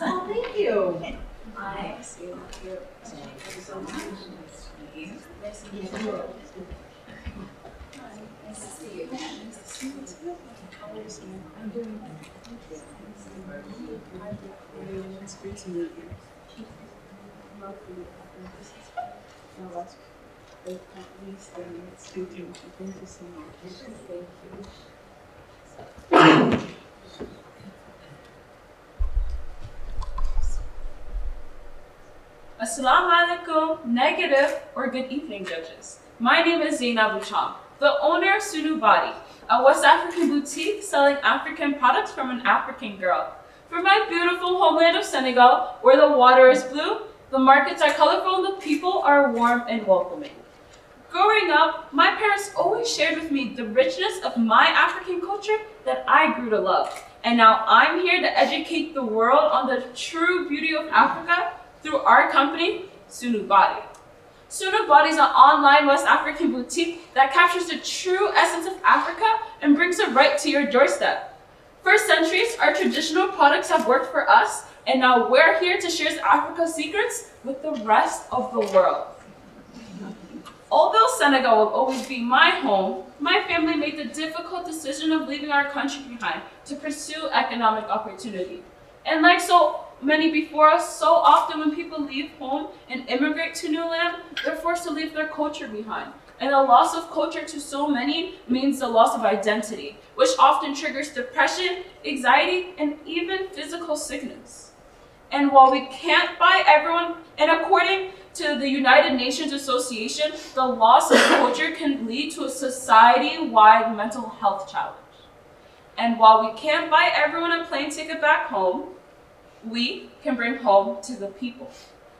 Oh, thank you. Hi. Thank you so much. Nice to meet you. Nice to meet you. Nice to see you again. Nice to see you too. How are you? I'm doing good. It's great to meet you. No, that's great. It's good to meet you. Thank you so much. Thank you. Assalamu alaikum, negative or good evening, judges. My name is Zaina Boucham, the owner of Sunu Body, a West African boutique selling African products from an African girl. From my beautiful homeland of Senegal, where the water is blue, the markets are colorful, and the people are warm and welcoming. Growing up, my parents always shared with me the richness of my African culture that I grew to love. And now I'm here to educate the world on the true beauty of Africa through our company, Sunu Body. Sunu Body is an online West African boutique that captures the true essence of Africa and brings it right to your doorstep. For centuries, our traditional products have worked for us, and now we're here to share Africa's secrets with the rest of the world. Although Senegal will always be my home, my family made the difficult decision of leaving our country behind to pursue economic opportunity. And like so many before us, so often when people leave home and immigrate to new land, they're forced to leave their culture behind. And the loss of culture to so many means the loss of identity, which often triggers depression, anxiety, and even physical sickness. And while we can't buy everyone, and according to the United Nations Association, the loss of culture can lead to a society-wide mental health challenge. And while we can't buy everyone a plane ticket back home, we can bring home to the people.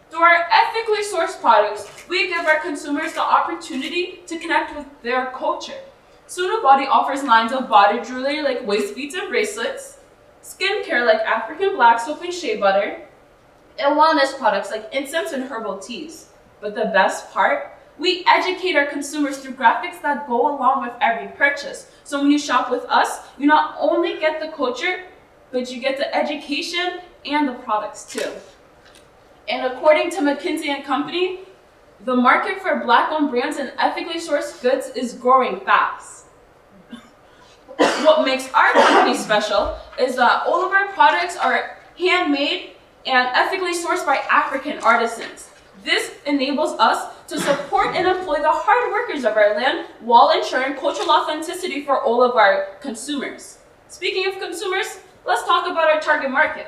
Through our ethically sourced products, we give our consumers the opportunity to connect with their culture. Sunu Body offers lines of body jewelry like waist beads and bracelets, skincare like African black soap and shea butter, and wellness products like incense and herbal teas. But the best part, we educate our consumers through graphics that go along with every purchase. So when you shop with us, you not only get the culture, but you get the education and the products too. And according to McKinsey & Company, the market for Black-owned brands and ethically sourced goods is growing fast. What makes our company special is that all of our products are handmade and ethically sourced by African artisans. This enables us to support and employ the hard workers of our land while ensuring cultural authenticity for all of our consumers. Speaking of consumers, let's talk about our target market.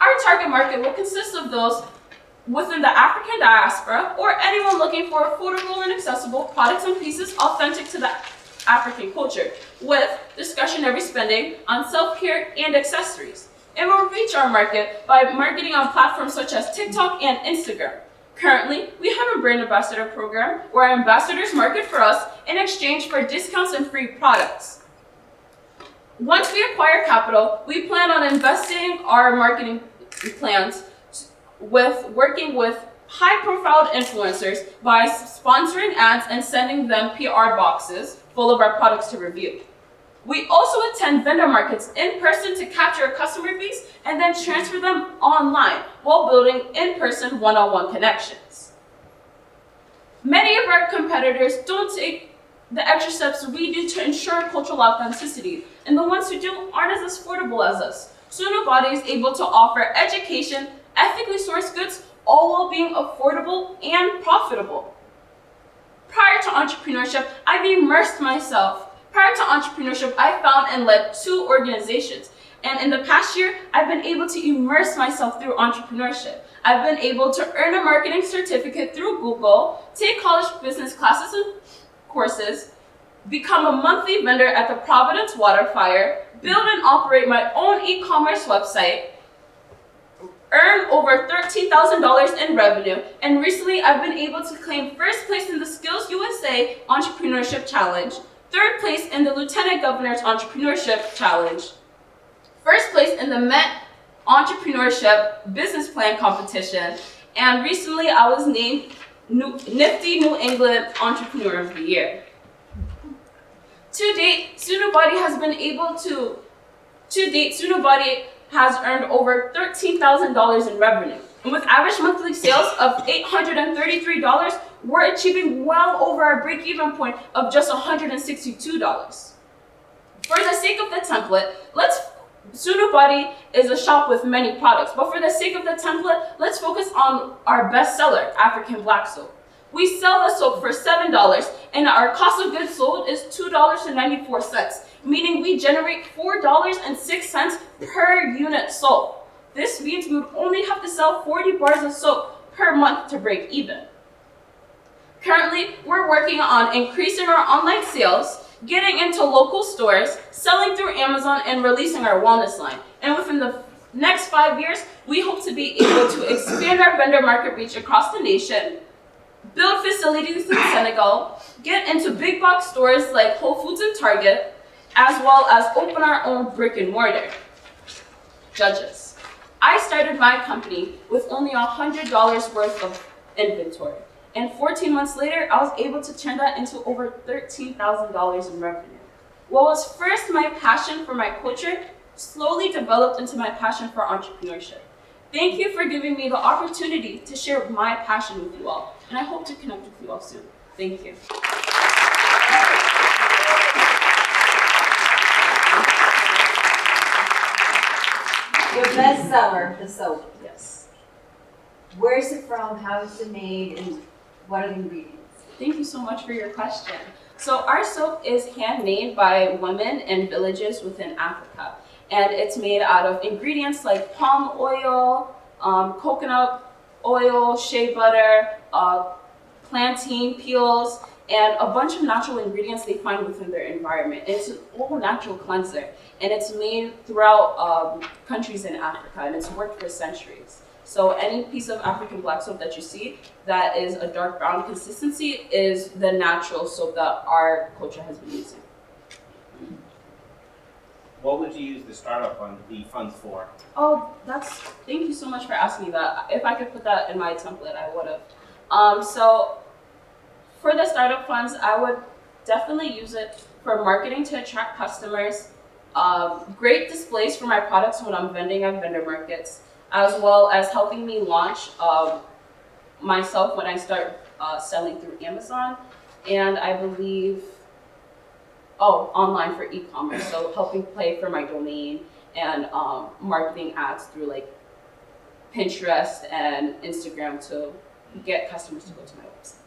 Our target market will consist of those within the African diaspora or anyone looking for affordable and accessible products and pieces authentic to the African culture with discretionary spending on self-care and accessories. And we'll reach our market by marketing on platforms such as TikTok and Instagram. Currently, we have a brand ambassador program where our ambassadors market for us in exchange for discounts and free products. Once we acquire capital, we plan on investing our marketing plans with working with high-profile influencers by sponsoring ads and sending them PR boxes full of our products to review. We also attend vendor markets in person to capture a customer base and then transfer them online while building in-person one-on-one connections. Many of our competitors don't take the extra steps we do to ensure cultural authenticity, and the ones who do aren't as affordable as us. Sunu Body is able to offer education, ethically sourced goods, all while being affordable and profitable. Prior to entrepreneurship, I've immersed myself. Prior to entrepreneurship, I found and led 2 organizations. And in the past year, I've been able to immerse myself through entrepreneurship. I've been able to earn a marketing certificate through Google, take college business classes and courses, become a monthly vendor at the Providence Water Fire, build and operate my own e-commerce website, earn over $13,000 in revenue, and recently I've been able to claim first place in the Skills USA Entrepreneurship Challenge, third place in the Lieutenant Governor's Entrepreneurship Challenge, first place in the Met Entrepreneurship Business Plan Competition, and recently I was named Nifty New England Entrepreneur of the Year. To date, Sunu Body has earned over $13,000 in revenue. And with average monthly sales of $833, we're achieving well over our break-even point of just $162. For the sake of the template, Sunu Body is a shop with many products, but for the sake of the template, let's focus on our best seller, African Black Soap. We sell the soap for $7, and our cost of goods sold is $2.94, meaning we generate $4.06 per unit sold. This means we would only have to sell 40 bars of soap per month to break even. Currently, we're working on increasing our online sales, getting into local stores, selling through Amazon, and releasing our wellness line. And within the next 5 years, we hope to be able to expand our vendor market reach across the nation, build facilities in Senegal, get into big box stores like Whole Foods and Target, as well as open our own brick and mortar. Judges, I started my company with only $100 worth of inventory. And 14 months later, I was able to turn that into over $13,000 in revenue. What was first my passion for my culture slowly developed into my passion for entrepreneurship. Thank you for giving me the opportunity to share my passion with you all, and I hope to connect with you all soon. Thank you. Your bestseller, the soap. Yes. Where is it from? How is it made? And what are the ingredients? Thank you so much for your question. So our soap is handmade by women in villages within Africa. And it's made out of ingredients like palm oil, coconut oil, shea butter, plantain peels, and a bunch of natural ingredients they find within their environment. It's an all natural cleanser, and it's made throughout countries in Africa, and it's worked for centuries. So any piece of African black soap that you see that is a dark brown consistency is the natural soap that our culture has been using. What would you use the startup fund, the funds for? Oh, thank you so much for asking me that. If I could put that in my template, I would have. So for the startup funds, I would definitely use it for marketing to attract customers, great displays for my products when I'm vending at vendor markets, as well as helping me launch myself when I start selling through Amazon, and I believe, online for e-commerce, so helping pay for my domain and marketing ads through like Pinterest and Instagram to get customers to go to my website.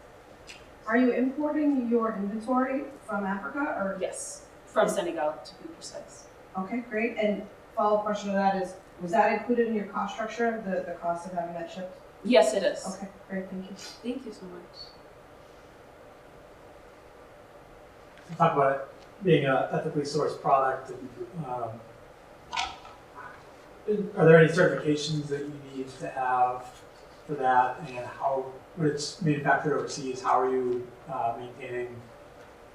Are you importing your inventory from Africa or? Yes, from Senegal to be precise. Okay, great. And follow-up question to that is, was that included in your cost structure, the cost of having that shipped? Yes, it is. Okay, great, thank you. Thank you so much. Talk about it being an ethically sourced product. And, are there any certifications that you need to have for that? And how, when it's manufactured overseas, how are you maintaining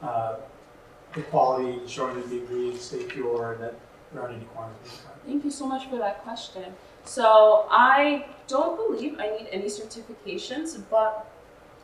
the quality, ensuring that the ingredients stay pure and that there aren't any quantities? Thank you so much for that question. So I don't believe I need any certifications, but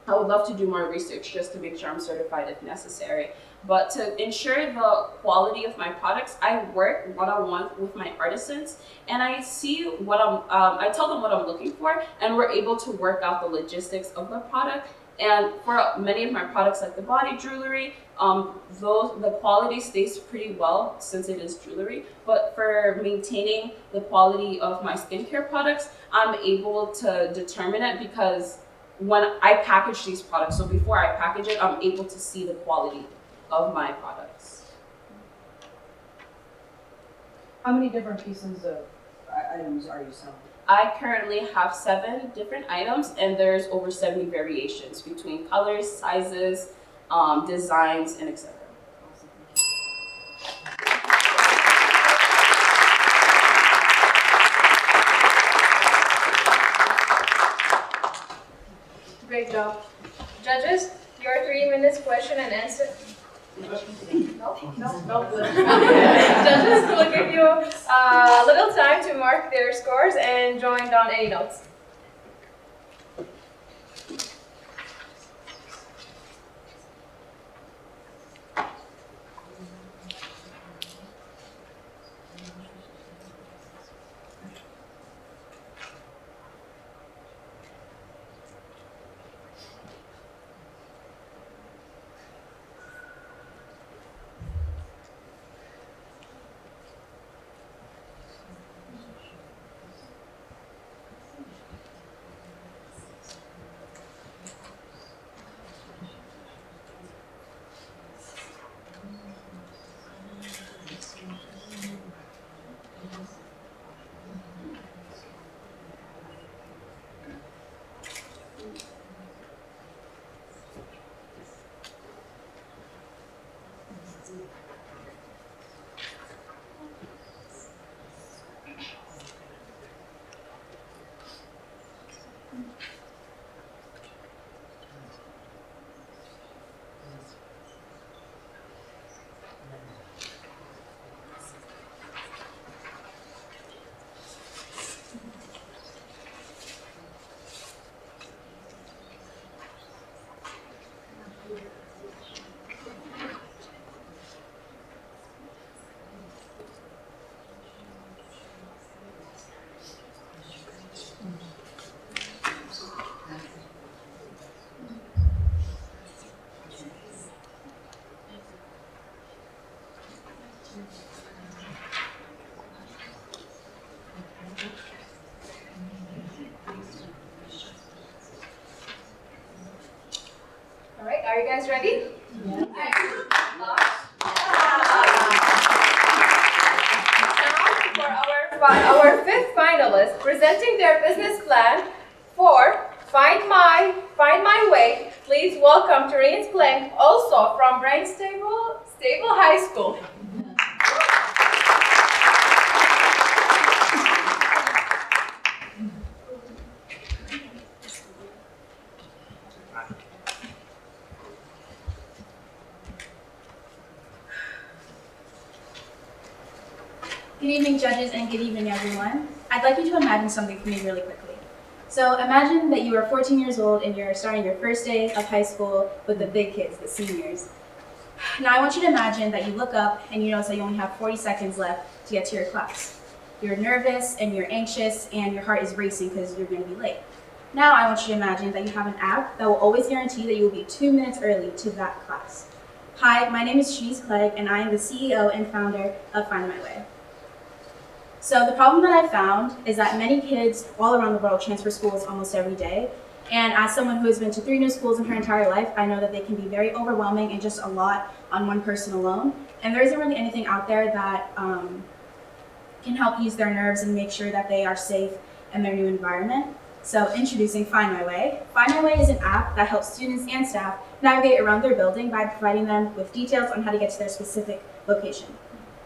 I would love to do more research just to make sure I'm certified if necessary. But to ensure the quality of my products, I work one-on-one with my artisans, and I see what I tell them what I'm looking for, and we're able to work out the logistics of the product. And for many of my products, like the body jewelry, the quality stays pretty well since it is jewelry. But for maintaining the quality of my skincare products, I'm able to determine it because when I package these products, so before I package it, I'm able to see the quality of my products. How many different pieces of items are you selling? I currently have 7 different items, and there's over 70 variations between colors, sizes, designs, and etc. Great job. Judges, your 3 minutes question and answer. No. Judges will give you a little time to mark their scores and join down any notes. All right, are you guys ready? Yeah. Now for our fifth finalist presenting their business plan for Find My Way, please welcome Terence Plank, also from Stable High School. Good evening, judges, and good evening, everyone. I'd like you to imagine something for me really quickly. So imagine that you are 14 years old and you're starting your first day of high school with the big kids, the seniors. Now I want you to imagine that you look up and you notice that you only have 40 seconds left to get to your class. You're nervous and you're anxious and your heart is racing because you're going to be late. Now I want you to imagine that you have an app that will always guarantee that you will be 2 minutes early to that class. Hi, my name is Shanice Clegg and I am the CEO and founder of Find My Way. So the problem that I found is that many kids all around the world transfer schools almost every day. And as someone who has been to 3 new schools in her entire life, I know that they can be very overwhelming and just a lot on one person alone. And there isn't really anything out there that can help ease their nerves and make sure that they are safe in their new environment. So introducing Find My Way. Find My Way is an app that helps students and staff navigate around their building by providing them with details on how to get to their specific location.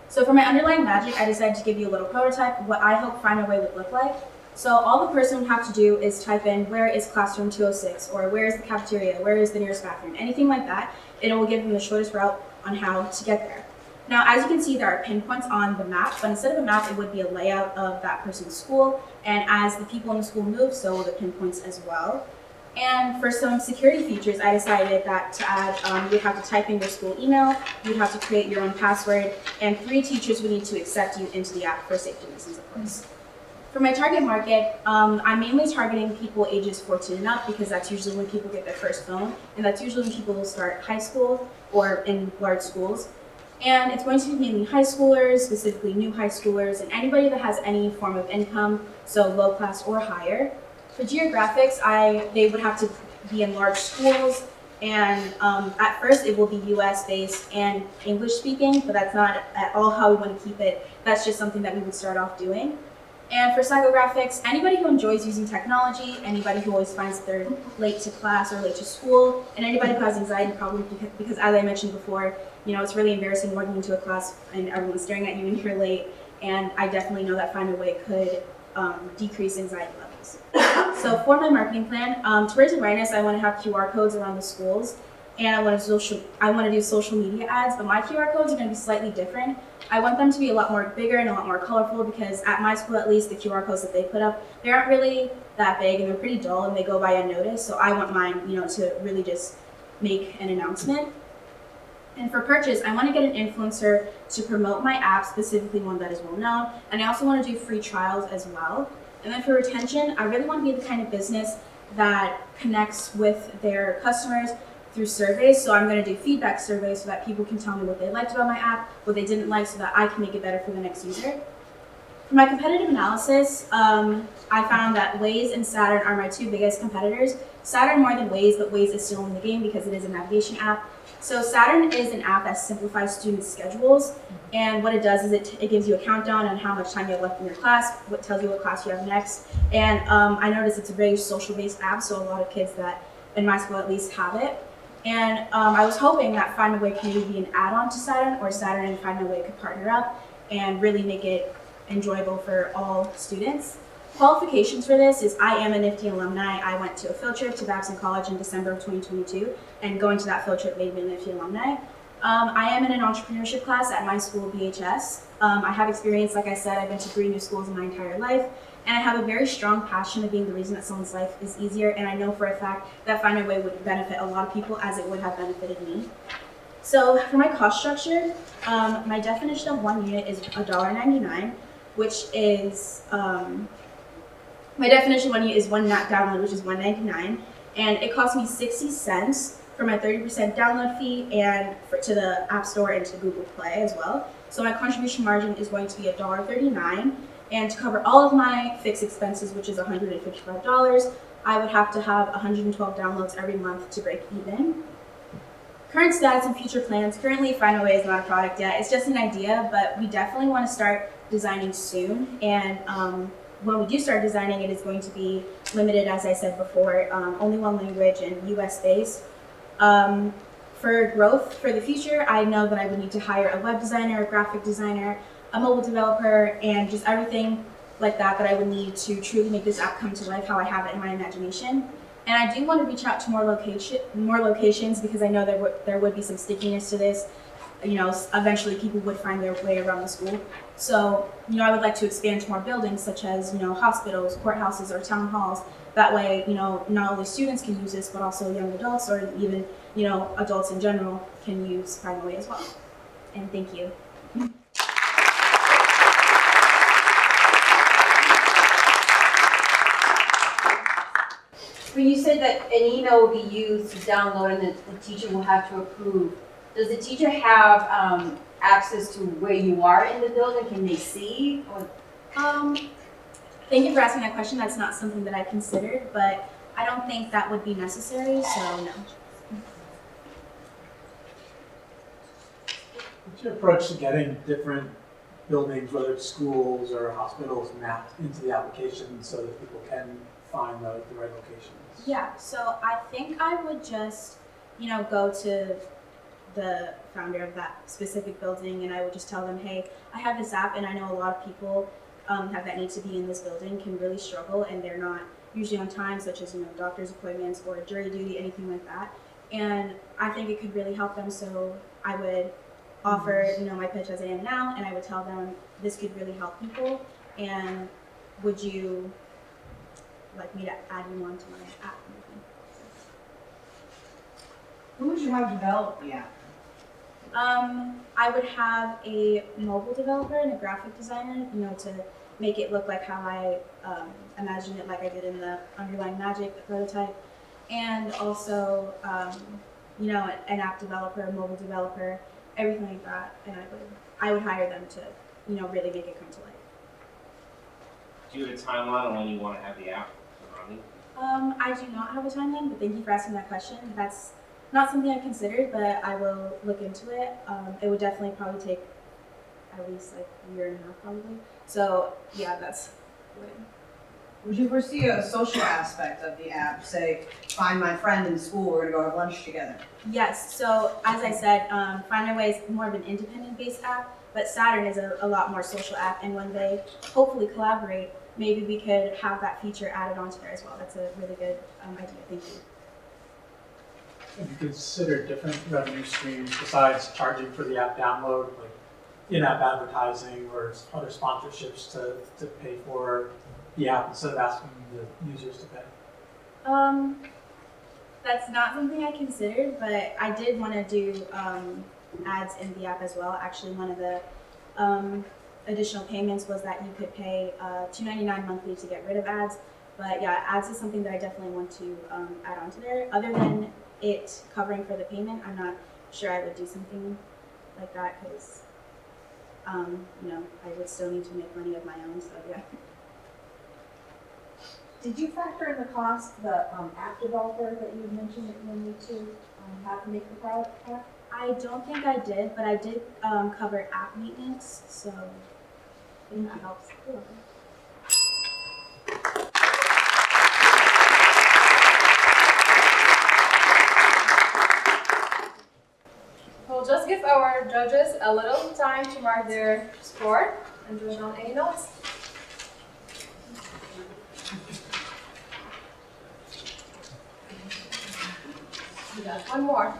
So for my underlying magic, I decided to give you a little prototype of what I hope Find My Way would look like. So all the person would have to do is type in, where is classroom 206, or where is the cafeteria, where is the nearest bathroom, anything like that, and it will give them the shortest route on how to get there. Now, as you can see, there are pinpoints on the map, but instead of a map, it would be a layout of that person's school, and as the people in the school move, so will the pinpoints as well. And for some security features, I decided that to add, you'd have to type in your school email, you'd have to create your own password, and 3 teachers would need to accept you into the app for safety reasons, of course. For my target market, I'm mainly targeting people ages 14 and up because that's usually when people get their first phone, and that's usually when people will start high school or in large schools. And it's going to be mainly high schoolers, specifically new high schoolers, and anybody that has any form of income, so low class or higher. For geographics, they would have to be in large schools, and at first it will be US based and English speaking, but that's not at all how we want to keep it. That's just something that we would start off doing. And for psychographics, anybody who enjoys using technology, anybody who always finds that they're late to class or late to school, and anybody who has anxiety problems because as I mentioned before, you know, it's really embarrassing walking into a class and everyone's staring at you and you're late, and I definitely know that Find a Way could decrease anxiety levels. So for my marketing plan, to raise awareness, I want to have QR codes around the schools, and I want to do social media ads, but my QR codes are going to be slightly different. I want them to be a lot more bigger and a lot more colorful because at my school, at least, the QR codes that they put up, they aren't really that big and they're pretty dull and they go by unnoticed. So I want mine, you know, to really just make an announcement. And for purchase, I want to get an influencer to promote my app, specifically one that is well known. And I also want to do free trials as well. And then for retention, I really want to be the kind of business that connects with their customers through surveys. So I'm going to do feedback surveys so that people can tell me what they liked about my app, what they didn't like, so that I can make it better for the next user. For my competitive analysis, I found that Waze and Saturn are my 2 biggest competitors. Saturn more than Waze, but Waze is still in the game because it is a navigation app. So Saturn is an app that simplifies students' schedules, and what it does is it gives you a countdown on how much time you have left in your class, what tells you what class you have next, and I noticed it's a very social-based app, so a lot of kids that, in my school at least, have it. And I was hoping that Find My Way could maybe be an add-on to Saturn, or Saturn and Find My Way could partner up and really make it enjoyable for all students. Qualifications for this is I am a NFTE alumni. I went to a field trip to Babson College in December of 2022, and going to that field trip made me an NFTE alumni. I am in an entrepreneurship class at my school, BHS. I have experience, like I said, I've been to 3 new schools in my entire life, and I have a very strong passion of being the reason that someone's life is easier, and I know for a fact that Find My Way would benefit a lot of people as it would have benefited me. So for my cost structure, my definition of 1 unit is $1.99, which is, my definition of 1 unit is 1 download, which is $1.99, and it cost me 60 cents for my 30% download fee and to the App Store and to Google Play as well. So my contribution margin is going to be $1.39. And to cover all of my fixed expenses, which is $155, I would have to have 112 downloads every month to break even. Current status and future plans. Currently, Find My Way is not a product yet. It's just an idea, but we definitely want to start designing soon. And when we do start designing, it is going to be limited, as I said before, only one language and US based. For growth for the future, I know that I would need to hire a web designer, a graphic designer, a mobile developer, and just everything like that I would need to truly make this app come to life how I have it in my imagination. And I do want to reach out to more locations because I know there would be some stickiness to this. You know, eventually people would find their way around the school. So, you know, I would like to expand to more buildings such as, you know, hospitals, courthouses, or town halls. That way, you know, not only students can use this, but also young adults or even, you know, adults in general can use Find My Way as well. And thank you. When you said that an email will be used to download and the teacher will have to approve, does the teacher have access to where you are in the building? Can they see? Or? Thank you for asking that question. That's not something that I considered, but I don't think that would be necessary, so no. What's your approach to getting different buildings, whether it's schools or hospitals, mapped into the application so that people can find the right locations? Yeah, so I think I would just, you know, go to the founder of that specific building and I would just tell them, hey, I have this app and I know a lot of people that need to be in this building can really struggle and they're not usually on time, such as, you know, doctor's appointments or jury duty, anything like that. And I think it could really help them, so I would offer, you know, my pitch as I am now, and I would tell them this could really help people, and would you like me to add you onto my app? Who would you have develop the app? I would have a mobile developer and a graphic designer, you know, to make it look like how I imagined it, like I did in the Underlying Magic, the prototype, and also, you know, an app developer, a mobile developer, everything like that, and I would hire them to, you know, really make it come to life. Do you have a timeline on when you want to have the app running? I do not have a timeline, but thank you for asking that question. That's not something I considered, but I will look into it. It would definitely probably take at least like a year and a half probably. So yeah, that's what. Would you foresee a social aspect of the app? Say, find my friend in school, we're gonna go have lunch together. Yes, so as I said, Find My Way is more of an independent-based app, but Saturn is a lot more social app, and when they hopefully collaborate, maybe we could have that feature added onto there as well. That's a really good idea, thank you. Have you considered different revenue streams besides charging for the app download, like in-app advertising or other sponsorships to pay for the app instead of asking the users to pay? That's not something I considered, but I did want to do ads in the app as well. Actually, one of the additional payments was that you could pay $2.99 monthly to get rid of ads. But yeah, ads is something that I definitely want to add onto there. Other than it covering for the payment, I'm not sure I would do something like that because, you know, I would still need to make money of my own, so yeah. Did you factor in the cost, the app developer that you mentioned that you need to have to make the product app? I don't think I did, but I did cover app maintenance, so I think that helps. We'll just give our judges a little time to mark their score and jot down any notes. We got one more.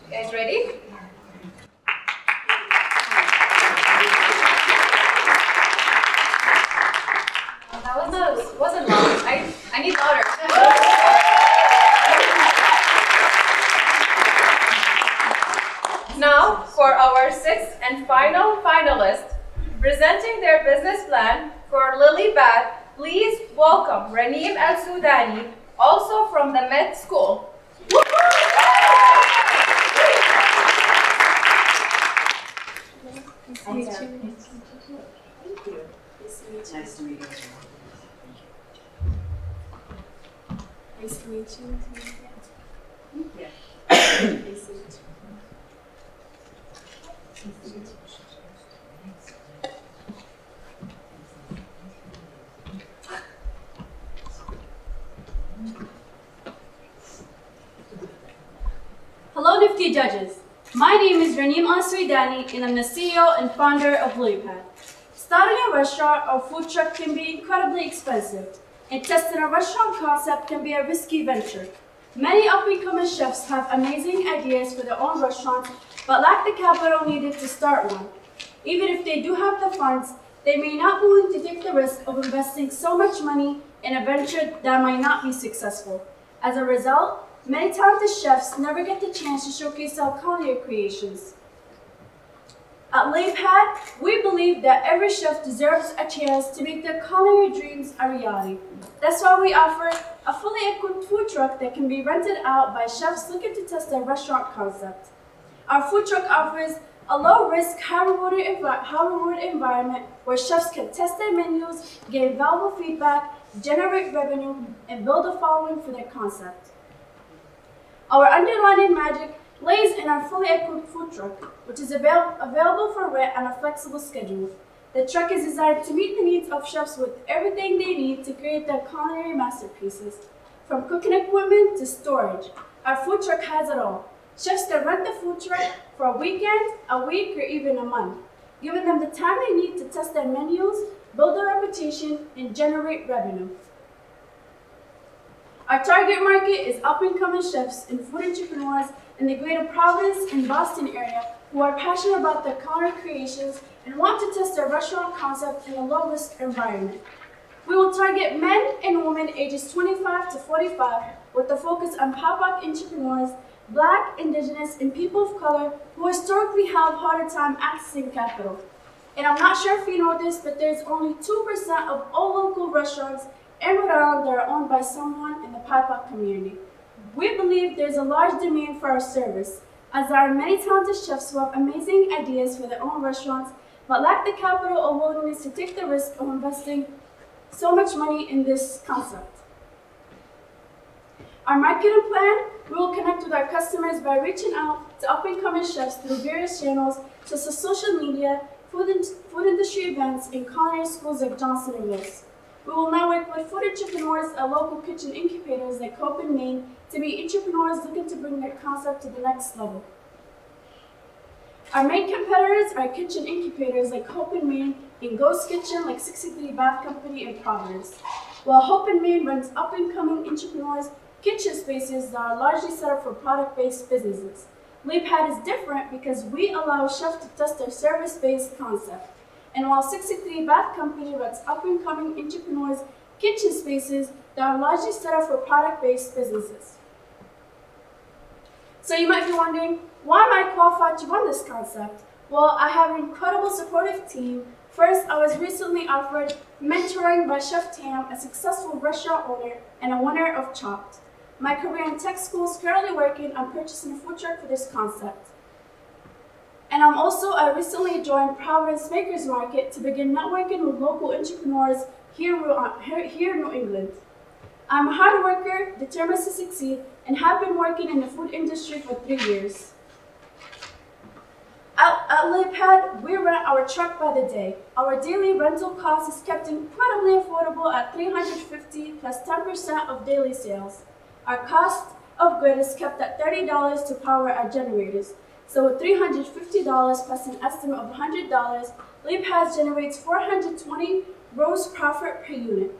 You guys ready? That wasn't long. I need louder. Now, for our sixth and final finalist, presenting their business plan for Lilybad, please welcome Raneem Al-Sudani, also from the Med School. Nice to meet you. Nice to meet you. Nice to meet you. Yeah. Nice to meet you. Hello, Nifty judges. My name is Raneem Al-Sudani, and I'm the CEO and founder of Lilybad. Starting a restaurant or food truck can be incredibly expensive, and testing a restaurant concept can be a risky venture. Many up-and-coming chefs have amazing ideas for their own restaurants, but lack the capital needed to start one. Even if they do have the funds, they may not be willing to take the risk of investing so much money in a venture that might not be successful. As a result, many talented chefs never get the chance to showcase their culinary creations. At Lilybad, we believe that every chef deserves a chance to make their culinary dreams a reality. That's why we offer a fully equipped food truck that can be rented out by chefs looking to test their restaurant concept. Our food truck offers a low-risk, high-reward environment where chefs can test their menus, gain valuable feedback, generate revenue, and build a following for their concept. Our underlying magic lays in our fully equipped food truck, which is available for rent on a flexible schedule. The truck is designed to meet the needs of chefs with everything they need to create their culinary masterpieces. From cooking equipment to storage, our food truck has it all. Chefs can rent the food truck for a weekend, a week, or even a month, giving them the time they need to test their menus, build their reputation, and generate revenue. Our target market is up-and-coming chefs and food entrepreneurs in the greater Providence and Boston area who are passionate about their culinary creations and want to test their restaurant concept in a low-risk environment. We will target men and women ages 25 to 45 with a focus on pop-up entrepreneurs, Black, Indigenous, and people of color who historically have a harder time accessing capital. And I'm not sure if you know this, but there's only 2% of all local restaurants in Rhode Island that are owned by someone in the BIPOC community. We believe there's a large demand for our service, as there are many talented chefs who have amazing ideas for their own restaurants, but lack the capital or willingness to take the risk of investing so much money in this concept. Our marketing plan, we will connect with our customers by reaching out to up-and-coming chefs through various channels such as social media, food industry events, and culinary schools like Johnson & Wales. We will now work with food entrepreneurs at local kitchen incubators like Hope in Maine to meet entrepreneurs looking to bring their concept to the next level. Our main competitors are kitchen incubators like Hope in Maine and Ghost Kitchen like 63 Bath Company in Providence. While Hope in Maine runs up-and-coming entrepreneurs kitchen spaces that are largely set up for product-based businesses. Lilybad is different because we allow chefs to test their service-based concept. And while 63 Bath Company runs up-and-coming entrepreneurs kitchen spaces that are largely set up for product-based businesses. So you might be wondering, why am I qualified to run this concept? Well, I have an incredible supportive team. First, I was recently offered mentoring by Chef Tam, a successful restaurant owner and a winner of Chopped. My career in tech school is currently working on purchasing a food truck for this concept. And I recently joined Providence Makers Market to begin networking with local entrepreneurs here in New England. I'm a hard worker, determined to succeed, and have been working in the food industry for 3 years. At LayPad, we rent our truck by the day. Our daily rental cost is kept incredibly affordable at $350 plus 10% of daily sales. Our cost of good is kept at $30 to power our generators. So with $350 plus an estimate of $100, LayPad generates $420 gross profit per unit.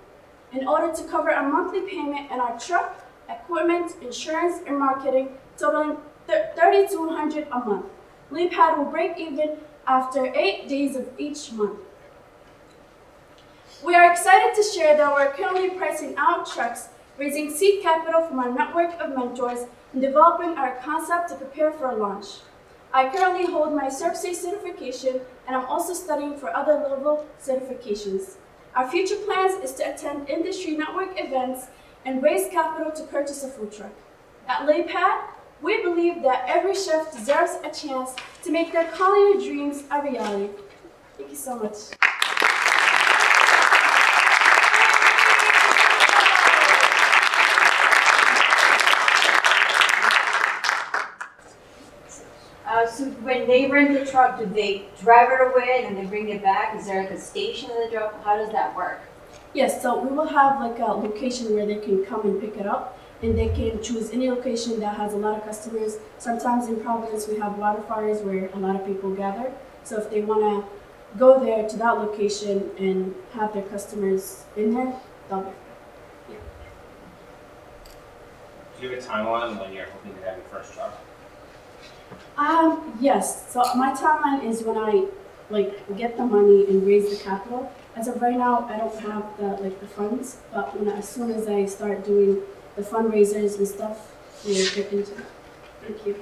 In order to cover a monthly payment in our truck, equipment, insurance, and marketing, totaling $3,200 a month. LayPad will break even after 8 days of each month. We are excited to share that we're currently pricing out trucks, raising seed capital from our network of mentors, and developing our concept to prepare for launch. I currently hold my CertSafe certification, and I'm also studying for other level certifications. Our future plans is to attend industry network events and raise capital to purchase a food truck. At LayPad, we believe that every chef deserves a chance to make their culinary dreams a reality. Thank you so much. So when they rent the truck, do they drive it away and then they bring it back? Is there like a station in the drop? How does that work? Yes, so we will have like a location where they can come and pick it up, and they can choose any location that has a lot of customers. Sometimes in Providence we have water fires where a lot of people gather. So if they want to go there to that location and have their customers in there, they'll be yeah. Do you have a timeline when you're hoping to have your first truck? Yes. So my timeline is when I get the money and raise the capital. As of right now, I don't have the funds, but as soon as I start doing the fundraisers and stuff, we'll get into it. Thank you.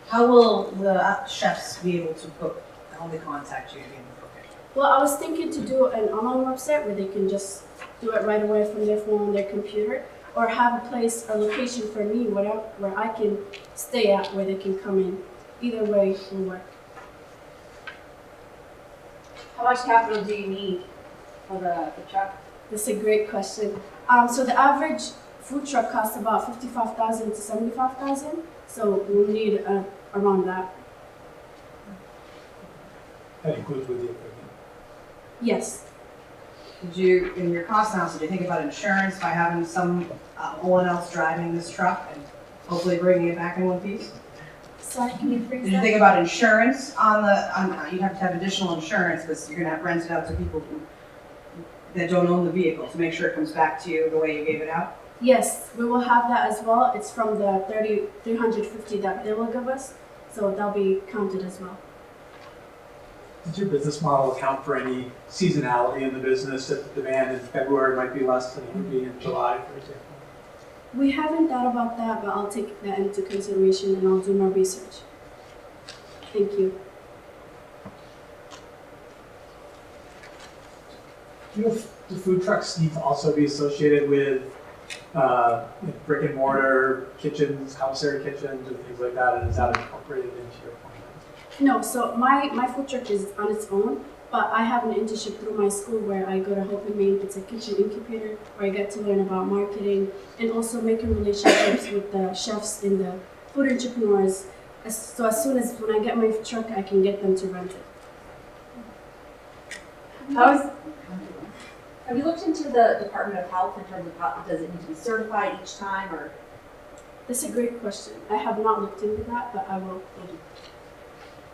How will the chefs be able to book? How will they contact you to be able to book it? Well, I was thinking to do an online website where they can just do it right away from their phone, their computer, or have a place, a location for me, where I can stay at, where they can come in. Either way will work. How much capital do you need for the truck? That's a great question. So the average food truck costs about $55,000 to $75,000. So we'll need around that. That includes with the equipment. Yes. Did you, in your cost analysis, did you think about insurance by having someone else driving this truck and hopefully bringing it back in one piece? Sorry, can you freeze Did you think about insurance you'd have to have additional insurance because you're gonna have to rent it out to people that don't own the vehicle to make sure it comes back to you the way you gave it out? Yes, we will have that as well. It's from the $350 that they will give us, so they'll be counted as well. Does your business model account for any seasonality in the business, that the demand in February might be less than it would be in July, for example? We haven't thought about that, but I'll take that into consideration and I'll do more research. Thank you. Do you know if the food trucks need to also be associated with brick and mortar kitchens, commissary kitchens, and things like that, and is that incorporated into your plan? No, so my food truck is on its own, but I have an internship through my school where I go to Hope and Maine. It's a kitchen incubator where I get to learn about marketing and also making relationships with the chefs and the food entrepreneurs. So as soon as when I get my truck, I can get them to rent it. Have you looked into the Department of Health in terms of how, does it need to be certified each time, or? That's a great question. I have not looked into that, but I will.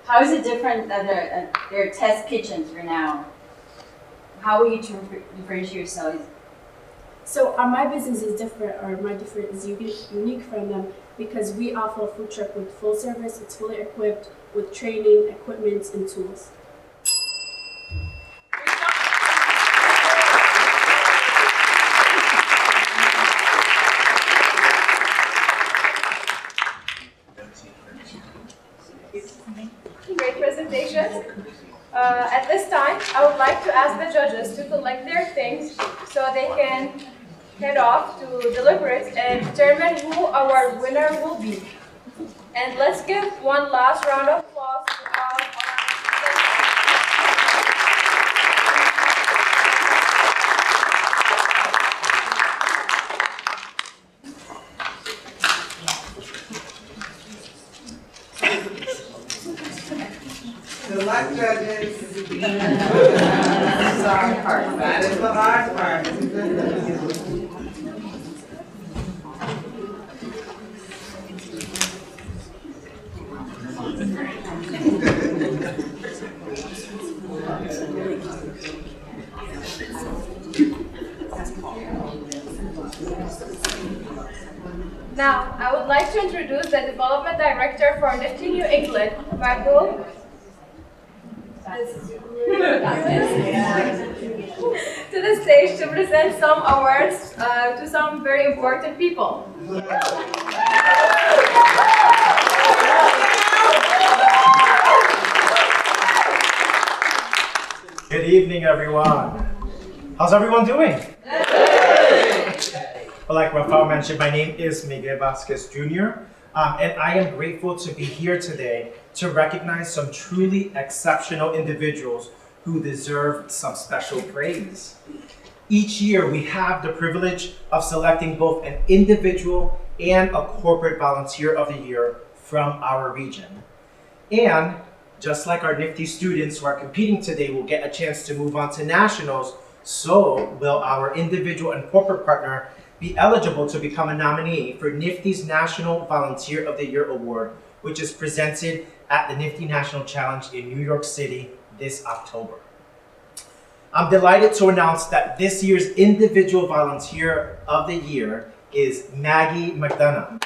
How is it different that there are test kitchens for now? How will you differentiate yourselves? So my business is different, or my different is unique from them because we offer a food truck with full service. It's fully equipped with training, equipment, and tools. Great presentation. At this time, I would like to ask the judges to collect their things so they can head off to deliberate and determine who our winner will be. And let's give one last round of applause to all our Good luck, judges. That's the hard part. That is the hard part. Now, I would like to introduce the Development Director for NFTE New England, Michael, to the stage to present some awards to some very important people. Good evening, everyone. How's everyone doing? Well, like Rafael mentioned, my name is Miguel Vasquez Jr., and I am grateful to be here today to recognize some truly exceptional individuals who deserve some special praise. Each year, we have the privilege of selecting both an individual and a corporate volunteer of the year from our region. And just like our NFTE students who are competing today will get a chance to move on to nationals, so will our individual and corporate partner be eligible to become a nominee for NFTE's National Volunteer of the Year Award, which is presented at the NFTE National Challenge in New York City this October. I'm delighted to announce that this year's Individual Volunteer of the Year is Maggie McDonough.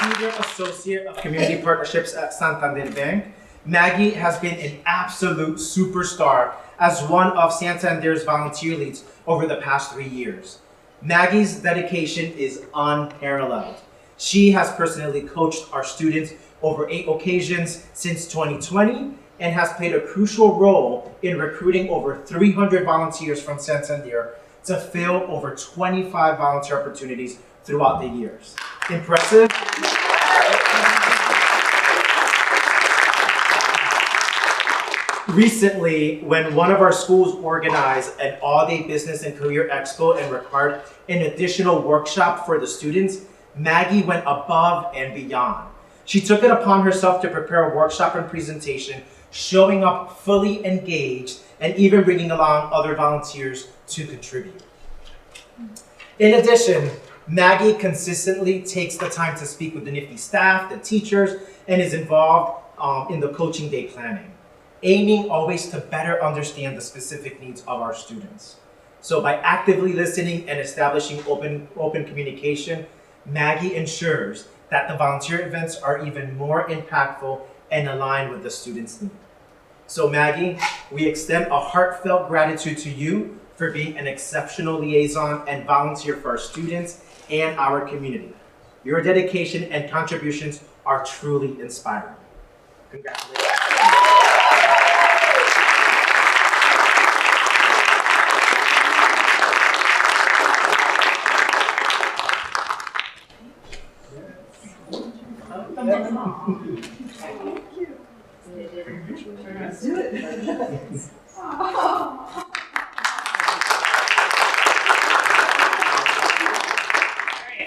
Senior Associate of Community Partnerships at Santander Bank, Maggie has been an absolute superstar as one of Santander's volunteer leads over the past 3 years. Maggie's dedication is unparalleled. She has personally coached our students over 8 occasions since 2020 and has played a crucial role in recruiting over 300 volunteers from Santander to fill over 25 volunteer opportunities throughout the years. Impressive? Recently, when one of our schools organized an all-day business and career expo and required an additional workshop for the students, Maggie went above and beyond. She took it upon herself to prepare a workshop and presentation, showing up fully engaged and even bringing along other volunteers to contribute. In addition, Maggie consistently takes the time to speak with the NFTE staff, the teachers, and is involved in the coaching day planning, aiming always to better understand the specific needs of our students. So by actively listening and establishing open communication, Maggie ensures that the volunteer events are even more impactful and aligned with the students' needs. So Maggie, we extend a heartfelt gratitude to you for being an exceptional liaison and volunteer for our students and our community. Your dedication and contributions are truly inspiring. Congratulations.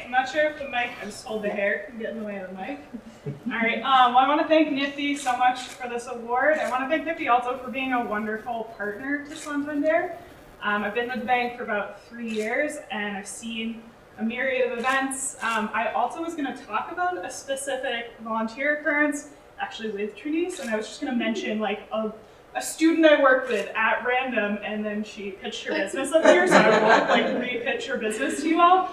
I'm not sure if the mic, I just hold the hair, can get in the way of the mic. All right, well, I want to thank NFTE so much for this award. I want to thank NFTE also for being a wonderful partner to Santander. I've been with the bank for about 3 years and I've seen a myriad of events. I also was going to talk about a specific volunteer occurrence, actually with Trinice, and I was just going to mention like a student I worked with at random, and then she pitched her business up here, so I won't like re-pitch her business to you all.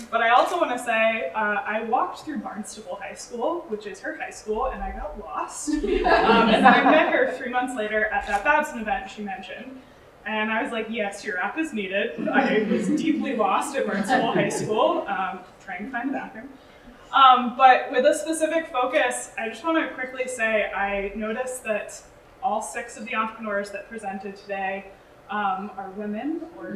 But I also want to say I walked through Barnstable High School, which is her high school, and I got lost. And then I met her 3 months later at that Babson event she mentioned. And I was like, yes, your app is needed. I was deeply lost at Barnstable High School, trying to find the bathroom. But with a specific focus, I just want to quickly say I noticed that all 6 of the entrepreneurs that presented today are women or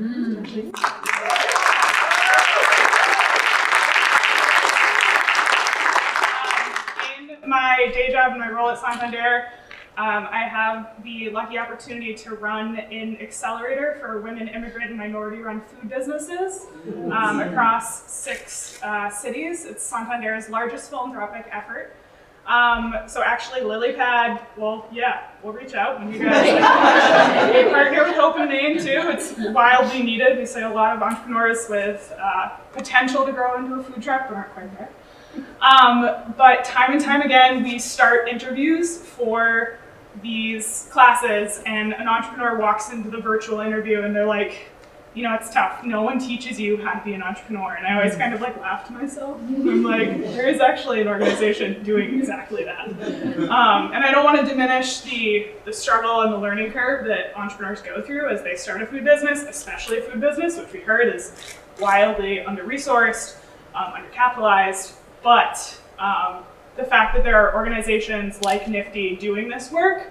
my day job and my role at Santander, I have the lucky opportunity to run an accelerator for women, immigrant, and minority-run food businesses across 6 cities. It's Santander's largest philanthropic effort. So actually, LilyPad, well, yeah, we'll reach out when you guys we partner with Hope and Maine too. It's wildly needed. We see a lot of entrepreneurs with potential to grow into a food truck, but aren't quite there. But time and time again, we start interviews for these classes, and an entrepreneur walks into the virtual interview and they're like, you know, it's tough. No one teaches you how to be an entrepreneur. And I always kind of like laugh to myself. I'm like, there is actually an organization doing exactly that. And I don't want to diminish the struggle and the learning curve that entrepreneurs go through as they start a food business, especially a food business, which we heard is wildly under-resourced, undercapitalized. But the fact that there are organizations like NFTE doing this work,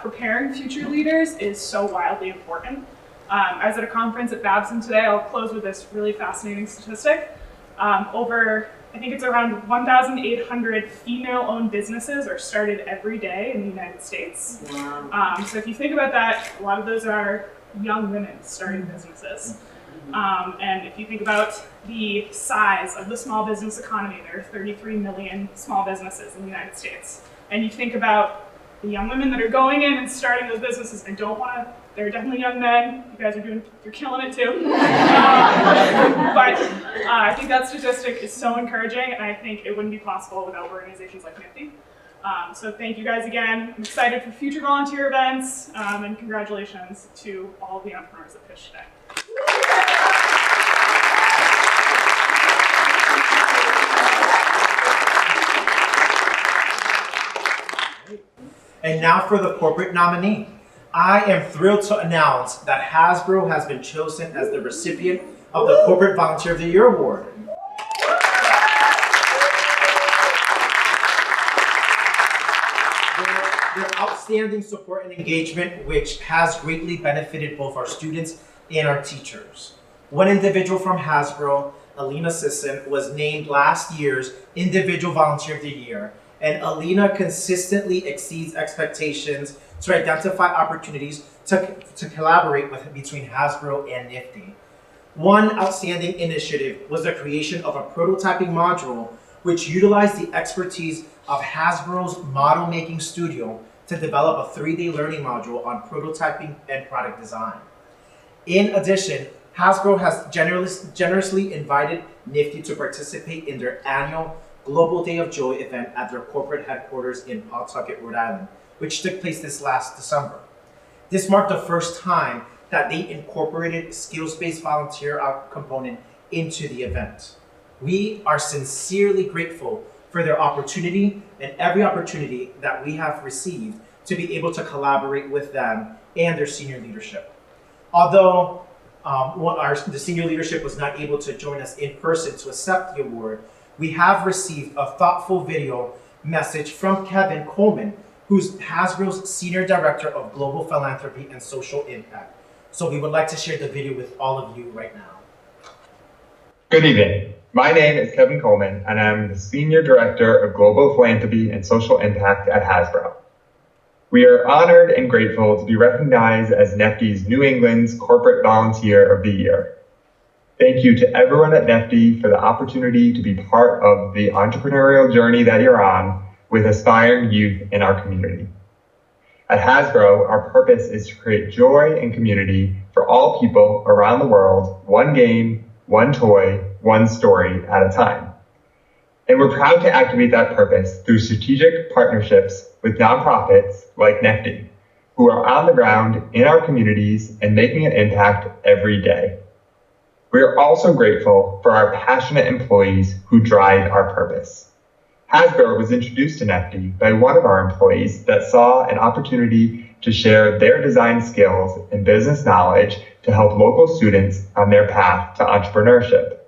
preparing future leaders, is so wildly important. I was at a conference at Babson today. I'll close with this really fascinating statistic. I think it's around 1,800 female-owned businesses are started every day in the United States. Wow. So if you think about that, a lot of those are young women starting businesses. And if you think about the size of the small business economy, there are 33 million small businesses in the United States. And you think about the young women that are going in and starting those businesses. I don't want to, there are definitely young men. You guys you're killing it too. But I think that statistic is so encouraging, and I think it wouldn't be possible without organizations like NFTE. So thank you guys again. I'm excited for future volunteer events, and congratulations to all of the entrepreneurs that pitched today. And now for the corporate nominee. I am thrilled to announce that Hasbro has been chosen as the recipient of the Corporate Volunteer of the Year Award. Their outstanding support and engagement, which has greatly benefited both our students and our teachers. One individual from Hasbro, Alina Sisson, was named last year's Individual Volunteer of the Year, and Alina consistently exceeds expectations to identify opportunities to collaborate between Hasbro and NFTE. One outstanding initiative was the creation of a prototyping module which utilized the expertise of Hasbro's model making studio to develop a 3-day learning module on prototyping and product design. In addition, Hasbro has generously invited NFTE to participate in their annual Global Day of Joy event at their corporate headquarters in Pawtucket, Rhode Island, which took place this last December. This marked the first time that they incorporated skills-based volunteer component into the event. We are sincerely grateful for their opportunity and every opportunity that we have received to be able to collaborate with them and their senior leadership. Although the senior leadership was not able to join us in person to accept the award, we have received a thoughtful video message from Kevin Coleman, who's Hasbro's Senior Director of Global Philanthropy and Social Impact. So we would like to share the video with all of you right now. Good evening. My name is Kevin Coleman, and I'm the Senior Director of Global Philanthropy and Social Impact at Hasbro. We are honored and grateful to be recognized as NFTE's New England's Corporate Volunteer of the Year. Thank you to everyone at NFTE for the opportunity to be part of the entrepreneurial journey that you're on with aspiring youth in our community. At Hasbro, our purpose is to create joy and community for all people around the world, one game, one toy, one story at a time. And we're proud to activate that purpose through strategic partnerships with nonprofits like NFTE, who are on the ground in our communities and making an impact every day. We are also grateful for our passionate employees who drive our purpose. Hasbro was introduced to NFTE by one of our employees that saw an opportunity to share their design skills and business knowledge to help local students on their path to entrepreneurship.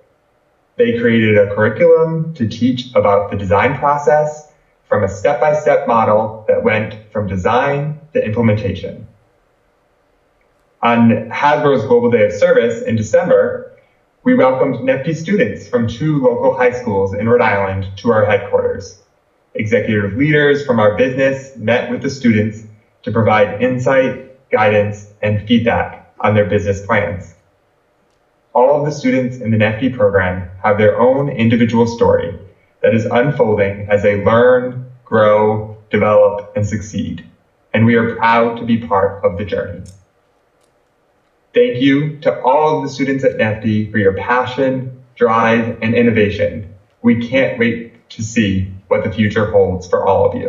They created a curriculum to teach about the design process from a step-by-step model that went from design to implementation. On Hasbro's Global Day of Service in December, we welcomed NFTE students from 2 local high schools in Rhode Island to our headquarters. Executive leaders from our business met with the students to provide insight, guidance, and feedback on their business plans. All of the students in the NFTE program have their own individual story that is unfolding as they learn, grow, develop, and succeed. And we are proud to be part of the journey. Thank you to all of the students at NFTE for your passion, drive, and innovation. We can't wait to see what the future holds for all of you.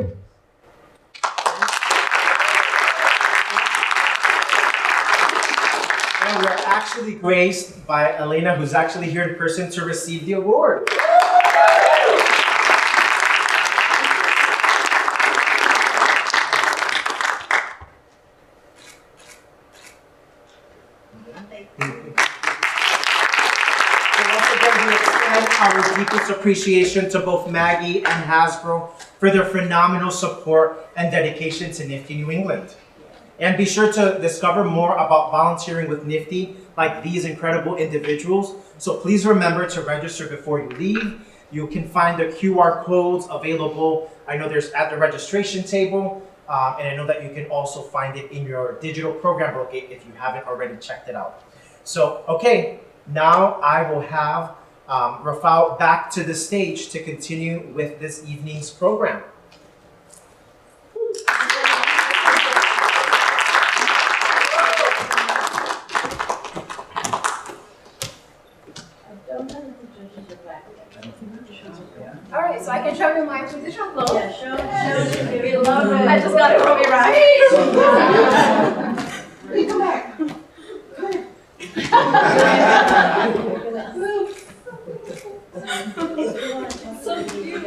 And we're actually graced by Elena, who's actually here in person to receive the award. Our deepest appreciation to both Maggie and Hasbro for their phenomenal support and dedication to NFTE New England. And be sure to discover more about volunteering with NFTE like these incredible individuals. So please remember to register before you leave. You can find the QR codes available. I know there's at the registration table, and I know that you can also find it in your digital program book if you haven't already checked it out. So, okay, now I will have Rafael back to the stage to continue with this evening's program. All right, so I can show you my position flow. Yeah, show. We love it. I just got it from you, right? Hey, come back. So cute.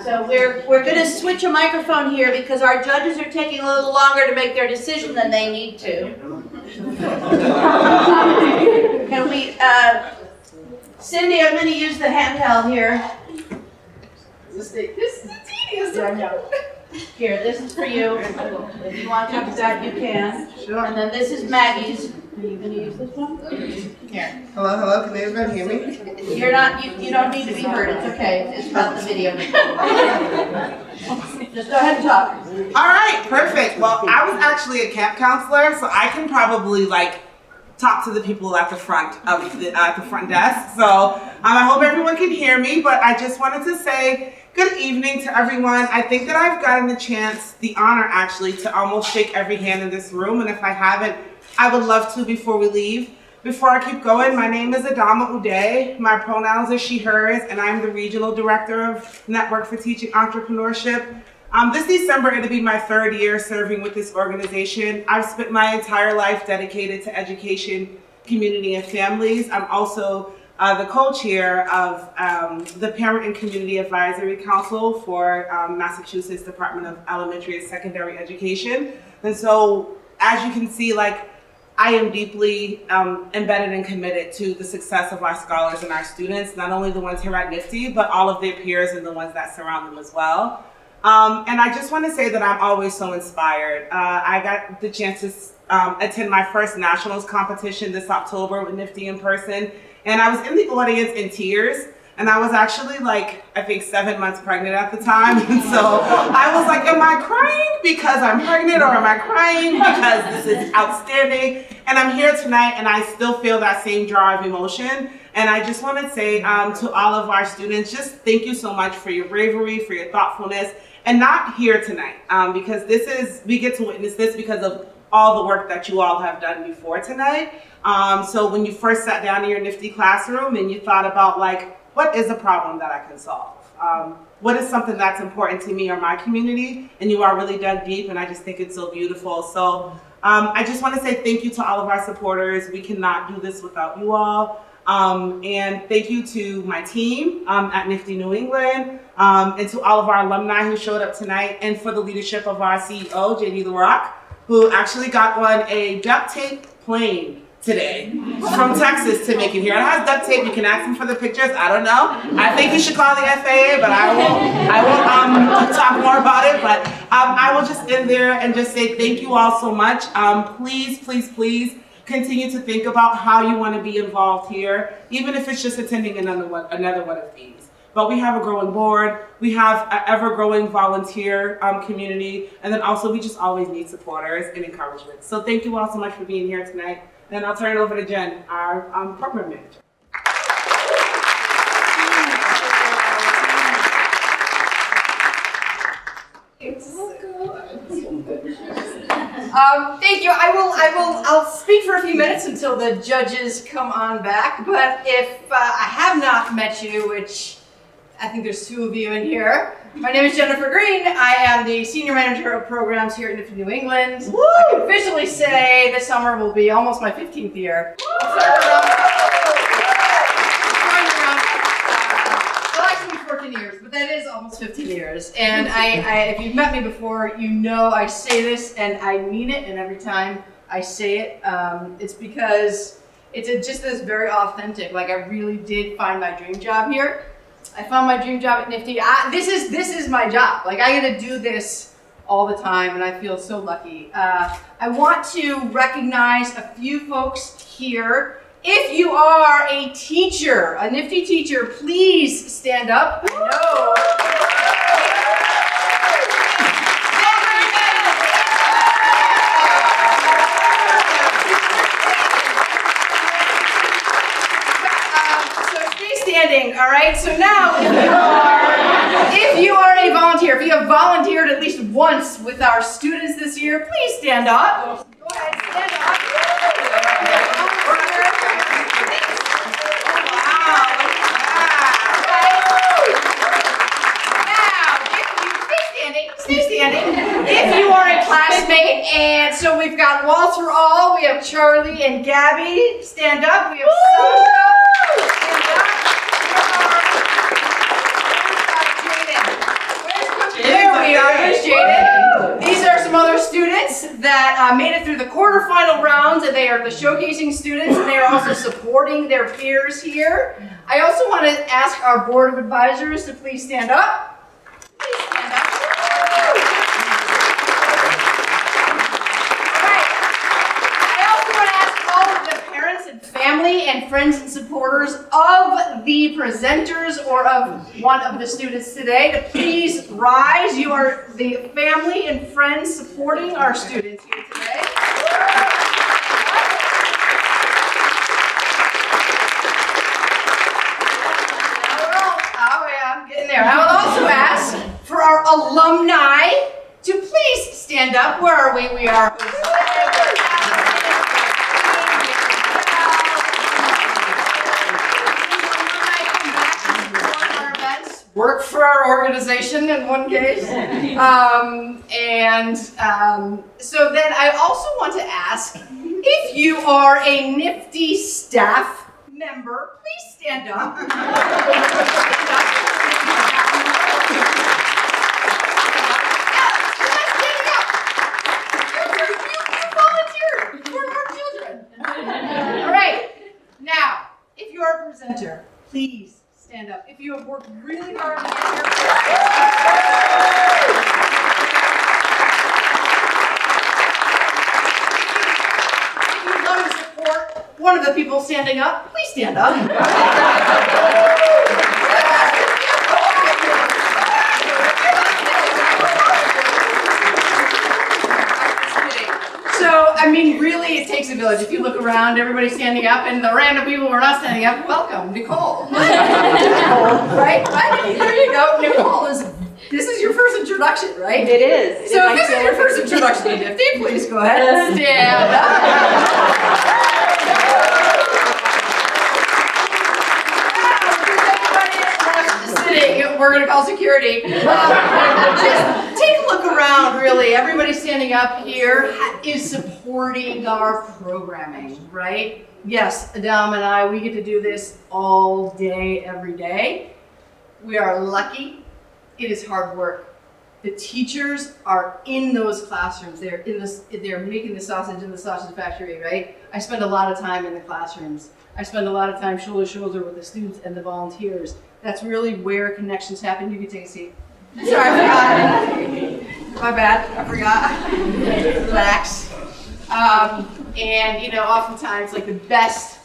So we're going to switch a microphone here because our judges are taking a little longer to make their decision than they need to. Can we, Cindy, I'm going to use the handheld here. This is tedious. I know. Here, this is for you. If you want to use that, you can. Sure. And then this is Maggie's. Are you going to use this one? Here. Hello, hello, can everybody hear me? You're not, you don't need to be heard, it's okay, it's about the video. Just go ahead and talk. All right, perfect. Well, I was actually a camp counselor, so I can probably talk to the people at the front of the front desk. So I hope everyone can hear me, but I just wanted to say good evening to everyone. I think that I've gotten the honor actually, to almost shake every hand in this room, and if I haven't, I would love to before we leave. Before I keep going, my name is Adama Uday. My pronouns are she, hers, and I'm the Regional Director of Network for Teaching Entrepreneurship. This December, it'll be my 3rd year serving with this organization. I've spent my entire life dedicated to education, community, and families. I'm also the co-chair of the Parent and Community Advisory Council for Massachusetts Department of Elementary and Secondary Education. And so, as you can see, I am deeply embedded and committed to the success of our scholars and our students, not only the ones here at NFTE, but all of their peers and the ones that surround them as well. And I just want to say that I'm always so inspired. I got the chance to attend my first nationals competition this October with NFTE in person, and I was in the audience in tears. And I was actually I think 7 months pregnant at the time. And so I was like, am I crying because I'm pregnant, or am I crying because this is outstanding? And I'm here tonight and I still feel that same jar of emotion. And I just want to say to all of our students, just thank you so much for your bravery, for your thoughtfulness, and not here tonight, because we get to witness this because of all the work that you all have done before tonight. So when you first sat down in your NFTE classroom and you thought about what is a problem that I can solve? What is something that's important to me or my community? And you are really dug deep, and I just think it's so beautiful. So I just want to say thank you to all of our supporters. We cannot do this without you all. And thank you to my team at NFTE New England, and to all of our alumni who showed up tonight, and for the leadership of our CEO, JD LaRock, who actually got on a duct tape plane today from Texas to make it here. It has duct tape. You can ask them for the pictures. I don't know. I think you should call the FAA, but I won't talk more about it. But I will just end there and just say thank you all so much. Please, please, please continue to think about how you want to be involved here, even if it's just attending another one of these. But we have a growing board, we have an ever-growing volunteer community, and then also we just always need supporters and encouragement. So thank you all so much for being here tonight. Then I'll turn it over to Jen, our program manager. Thank you. I'll speak for a few minutes until the judges come on back. But if I have not met you, which I think there's two of you in here. My name is Jennifer Green. I am the Senior Manager of Programs here at NFTE New England. Woo! I can officially say this summer will be almost my 15th year. Well, actually 14 years, but that is almost 15 years. And if you've met me before, you know I say this and I mean it, and every time I say it, it's because it's just this very authentic. Like, I really did find my dream job here. I found my dream job at NFTE. This is my job. Like, I get to do this all the time, and I feel so lucky. I want to recognize a few folks here. If you are a teacher, a NFTE teacher, please stand up. I know. All right, so now if you are a volunteer, if you have volunteered at least once with our students this year, please stand up. Go ahead, stand up. Now, stay standing. If you are a classmate, and so we've got Walter All, we have Charlie and Gabby, stand up. We have Sasha, stand up. There we are, there's Jaden. These are some other students that made it through the quarterfinal rounds, and they are the showcasing students, and they are also supporting their peers here. I also want to ask our board of advisors to please stand up. Please stand up. Family and friends and supporters of the presenters or of one of the students today to please rise. You are the family and friends supporting our students here today. Oh yeah, I'm getting there. I would also ask for our alumni to please stand up. Where are we? We are. Work for our organization in one case. So then I also want to ask, if you are a NFTE staff member, please stand up. You volunteered for our children. All right, now, if you are a presenter, please stand up. If you have worked really hard to get here, if you love to support one of the people standing up, please stand up. So, I mean, really, it takes a village. If you look around, everybody's standing up, and the random people who are not standing up, welcome, Nicole. Right? There you go. Nicole, this is your first introduction, right? It is. So if this is your first introduction to NFTE, please go ahead and stand up. We're going to call security. Just take a look around, really. Everybody standing up here is supporting our programming, right? Yes, Adam and I, we get to do this all day, every day. We are lucky. It is hard work. The teachers are in those classrooms. They're making the sausage in the sausage factory, right? I spend a lot of time in the classrooms. I spend a lot of time shoulder to shoulder with the students and the volunteers. That's really where connections happen. You can take a seat. Sorry, I forgot. My bad, I forgot. Relax. And you know, oftentimes like the best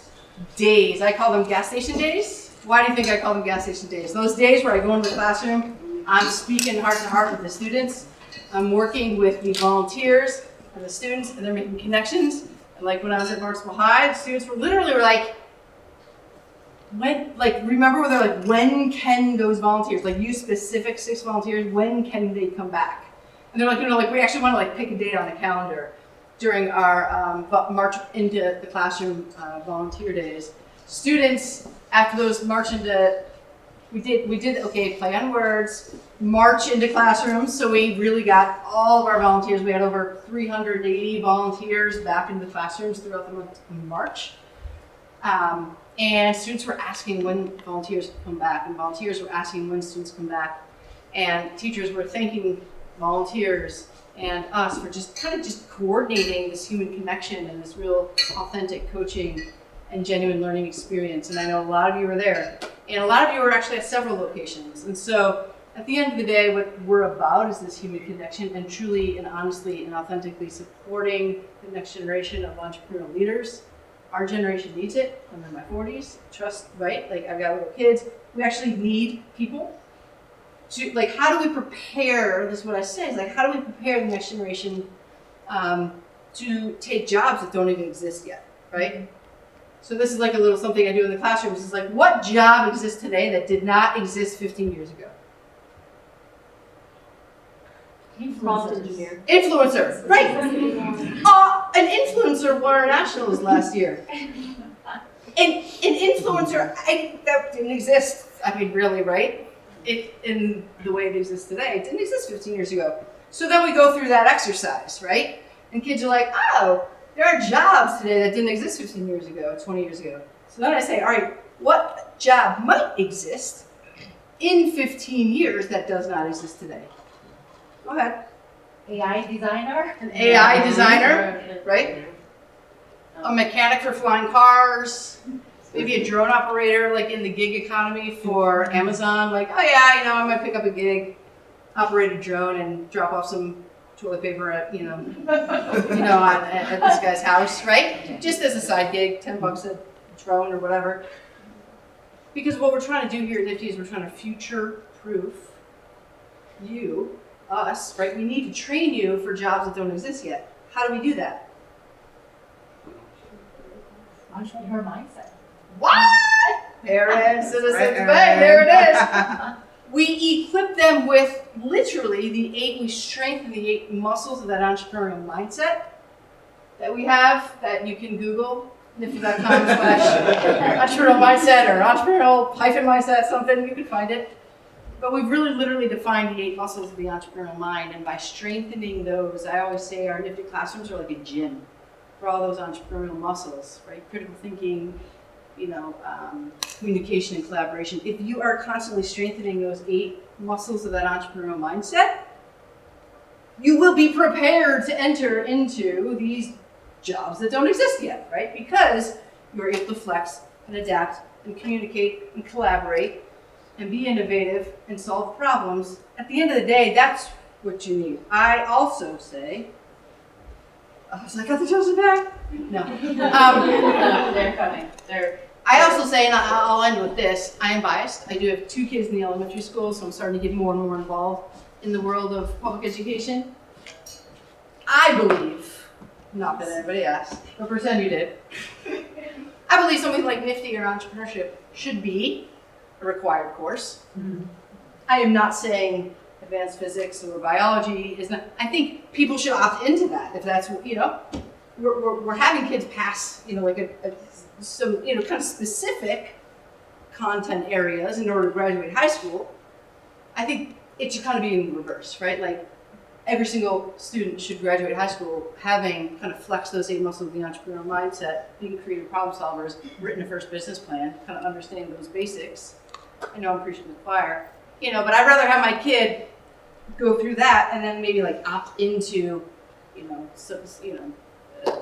days, I call them gas station days. Why do you think I call them gas station days? Those days where I go into the classroom, I'm speaking heart to heart with the students. I'm working with the volunteers and the students, and they're making connections. And like when I was at Barnstable High, the students were like, when, like, remember when they're like, when can those volunteers, like you specific 6 volunteers, when can they come back? And they're like, you know, like we actually want to like pick a date on the calendar during our March into the Classroom volunteer days. Students, after those march into, we did okay, play on words, march into classrooms. So we really got all of our volunteers. We had over 380 volunteers back into the classrooms throughout the month of March. And students were asking when volunteers come back, and volunteers were asking when students come back. And teachers were thanking volunteers and us for just kind of just coordinating this human connection and this real authentic coaching and genuine learning experience. And I know a lot of you were there. And a lot of you were actually at several locations. And so at the end of the day, what we're about is this human connection and truly and honestly and authentically supporting the next generation of entrepreneurial leaders. Our generation needs it. I'm in my 40s, trust, right? Like I've got little kids. We actually need people to, like, how do we prepare, this is what I say, is like, how do we prepare the next generation to take jobs that don't even exist yet, right? So this is like a little something I do in the classrooms. It's like, what job exists today that did not exist 15 years ago? Influencer. Influencer, right. An influencer won our nationals last year. An influencer, that didn't exist, I mean, really, right? In the way it exists today. It didn't exist 15 years ago. So then we go through that exercise, right? And kids are like, oh, there are jobs today that didn't exist 15 years ago, 20 years ago. So then I say, all right, what job might exist in 15 years that does not exist today? Go ahead. AI designer? An AI designer, right? A mechanic for flying cars, maybe a drone operator like in the gig economy for Amazon, like, oh yeah, you know, I'm gonna pick up a gig, operate a drone and drop off some toilet paper at, at this guy's house, right? Just as a side gig, $10 a drone or whatever. Because what we're trying to do here at NFTE is we're trying to future-proof you, us, right? We need to train you for jobs that don't exist yet. How do we do that? Entrepreneur mindset. What? Parents, citizens, bank, there it is. We equip them with literally we strengthen the 8 muscles of that entrepreneurial mindset that we have, that you can Google, nifty.com/entrepreneurial mindset or entrepreneurial-mindset, something, you can find it. But we've really literally defined the 8 muscles of the entrepreneurial mind, and by strengthening those, I always say our Nifty classrooms are like a gym for all those entrepreneurial muscles, right? Critical thinking, communication and collaboration. If you are constantly strengthening those 8 muscles of that entrepreneurial mindset, you will be prepared to enter into these jobs that don't exist yet, right? Because you're able to flex and adapt and communicate and collaborate and be innovative and solve problems. At the end of the day, that's what you need. I also say, I was like, got the chosen back? No. They're coming. I also say, and I'll end with this, I am biased. I do have 2 kids in the elementary school, so I'm starting to get more and more involved in the world of public education. I believe, not that anybody asked, but pretend you did, I believe something like Nifty or Entrepreneurship should be a required course. Mm-hmm. I am not saying advanced physics or biology is not. I think people should opt into that if that's we're having kids pass some kind of specific content areas in order to graduate high school. I think it should kind of be in reverse, right? Like every single student should graduate high school having kind of flexed those 8 muscles of the entrepreneurial mindset, being creative problem solvers, written a first business plan, kind of understanding those basics. I know I'm preaching to the choir, but I'd rather have my kid go through that and then maybe like opt into,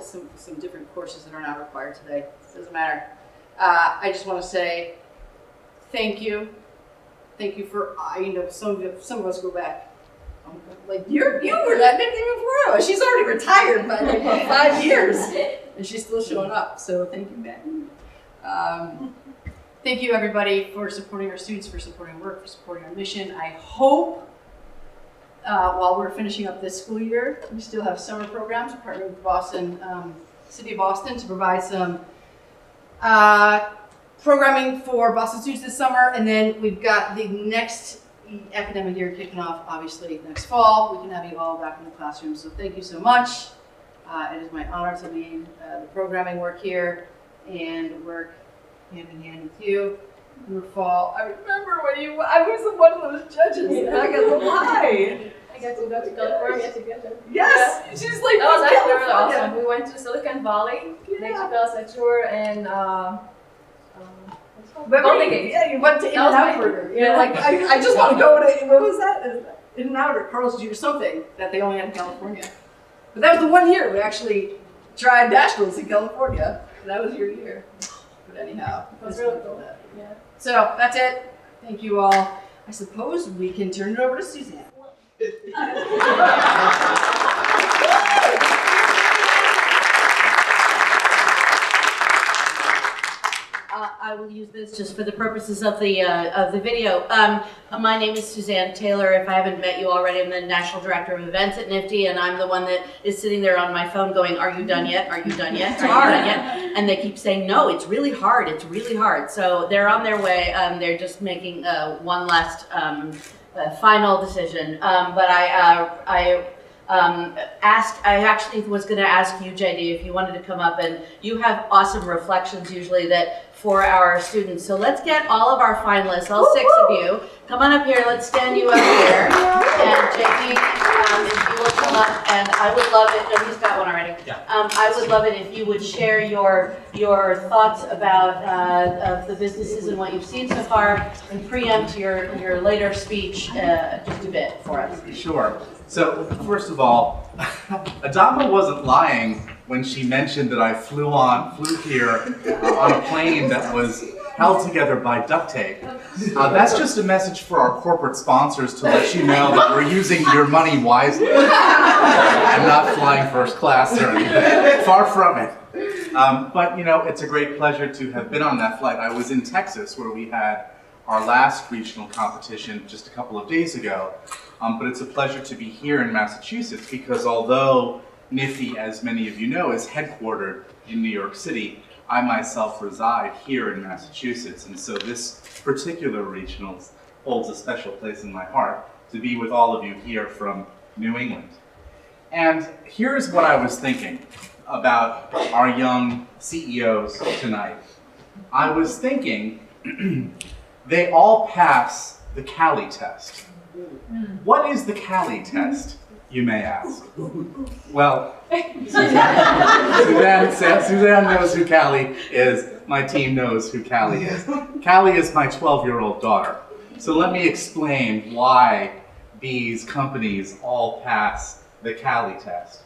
some different courses that are not required today. Doesn't matter. I just want to say thank you. Thank you for, some of us go back. Like, you were that Nifty before. She's already retired by like about 5 years. And she's still showing up. So thank you, Maggie. Thank you, everybody, for supporting our students, for supporting our work, for supporting our mission. I hope while we're finishing up this school year, we still have summer programs, partnering with Boston, City of Boston, to provide some programming for Boston students this summer. And then we've got the next academic year kicking off, obviously, next fall. We can have you all back in the classroom. So thank you so much. It is my honor to lead the programming work here and work hand in hand with you in the fall. I remember when I was one of those judges. And I got the lie. I got to go to California together. Yes, yeah. she's like, that was actually really California. awesome. We went to Silicon Valley. They took us a tour and Golden Gate. Yeah, you went to In-N-Out Burger. Yeah, like I just want to go to, what was that? In-N-Out or Carl's Jr. something that they only had in California. But that was the one year we actually tried nationals in California. That was your year. But anyhow, it was really cool. Yeah. So that's it. Thank you all. I suppose we can turn it over to Suzanne. I will use this just for the purposes of the video. My name is Suzanne Taylor. If I haven't met you already, I'm the National Director of Events at NFTE, and I'm the one that is sitting there on my phone going, "Are you done yet? Are you done yet? Are you done yet?" And they keep saying, "No, it's really hard. It's really hard." So they're on their way. They're just making one last final decision. But I actually was going to ask you, JD, if you wanted to come up, and you have awesome reflections usually that for our students. So let's get all of our finalists, all 6 of you, come on up here. Let's stand you up here. And JD, if you will come up, and I would love it. No, he's got one already. Yeah. I would love it if you would share your thoughts about of the businesses and what you've seen so far, and preempt your later speech just a bit for us. Sure. So first of all, Adama wasn't lying when she mentioned that I flew here on a plane that was held together by duct tape. That's just a message for our corporate sponsors to let you know that we're using your money wisely and not flying first class or anything. Far from it. But it's a great pleasure to have been on that flight. I was in Texas where we had our last regional competition just a couple of days ago. But it's a pleasure to be here in Massachusetts because although NFTE, as many of you know, is headquartered in New York City, I myself reside here in Massachusetts. And so this particular regional holds a special place in my heart to be with all of you here from New England. And here's what I was thinking about our young CEOs tonight. I was thinking they all pass the Cali test. What is the Cali test, you may ask? Well, Suzanne knows who Cali is. My team knows who Cali is. Cali is my 12-year-old daughter. So let me explain why these companies all pass the Cali test.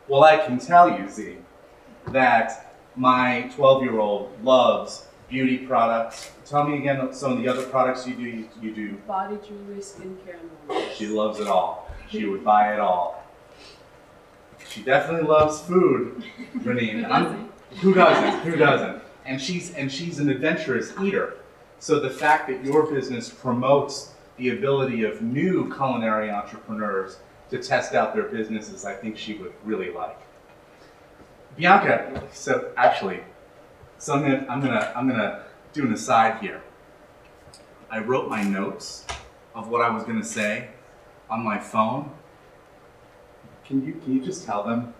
Well, I can tell you, Z, that my 12-year-old loves beauty products. Tell me again some of the other products you do. Body jewelry, skincare, and more. She loves it all. She would buy it all. She definitely loves food, Renee. Who doesn't? And she's an adventurous eater. So the fact that your business promotes the ability of new culinary entrepreneurs to test out their businesses, I think she would really like. Bianca, I'm gonna do an aside here. I wrote my notes of what I was gonna say on my phone. Can you just tell them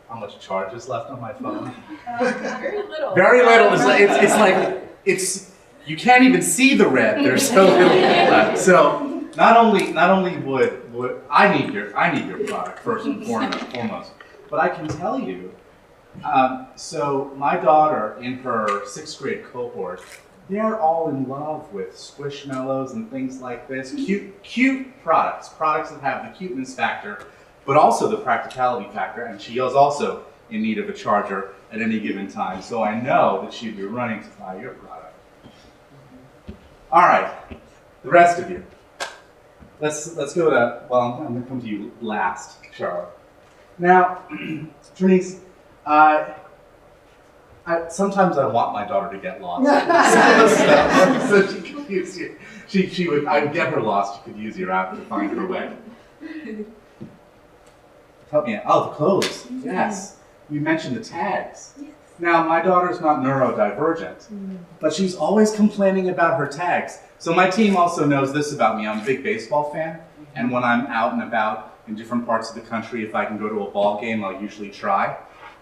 how much charge is left on my phone? Very little. Very little. It's you can't even see the red. There's so little left. So not only would I need your product first and foremost, but I can tell you. So my daughter in her 6th grade cohort they're all in love with Squishmallows and things like this. Cute products that have the cuteness factor, but also the practicality factor, and she is also in need of a charger at any given time. So I know that she'd be running to buy your product. All right, the rest of you. Let's go to, well, I'm gonna come to you last, Charlotte. Now, Trinice, sometimes I want my daughter to get lost. so she could use you. I would get her lost. She could use your app to find her way. Help me out. Oh, the clothes. Yes. You mentioned the tags. Now, my daughter's not neurodivergent, but she's always complaining about her tags. So my team also knows this about me. I'm a big baseball fan, and when I'm out and about in different parts of the country, if I can go to a ball game, I'll usually try.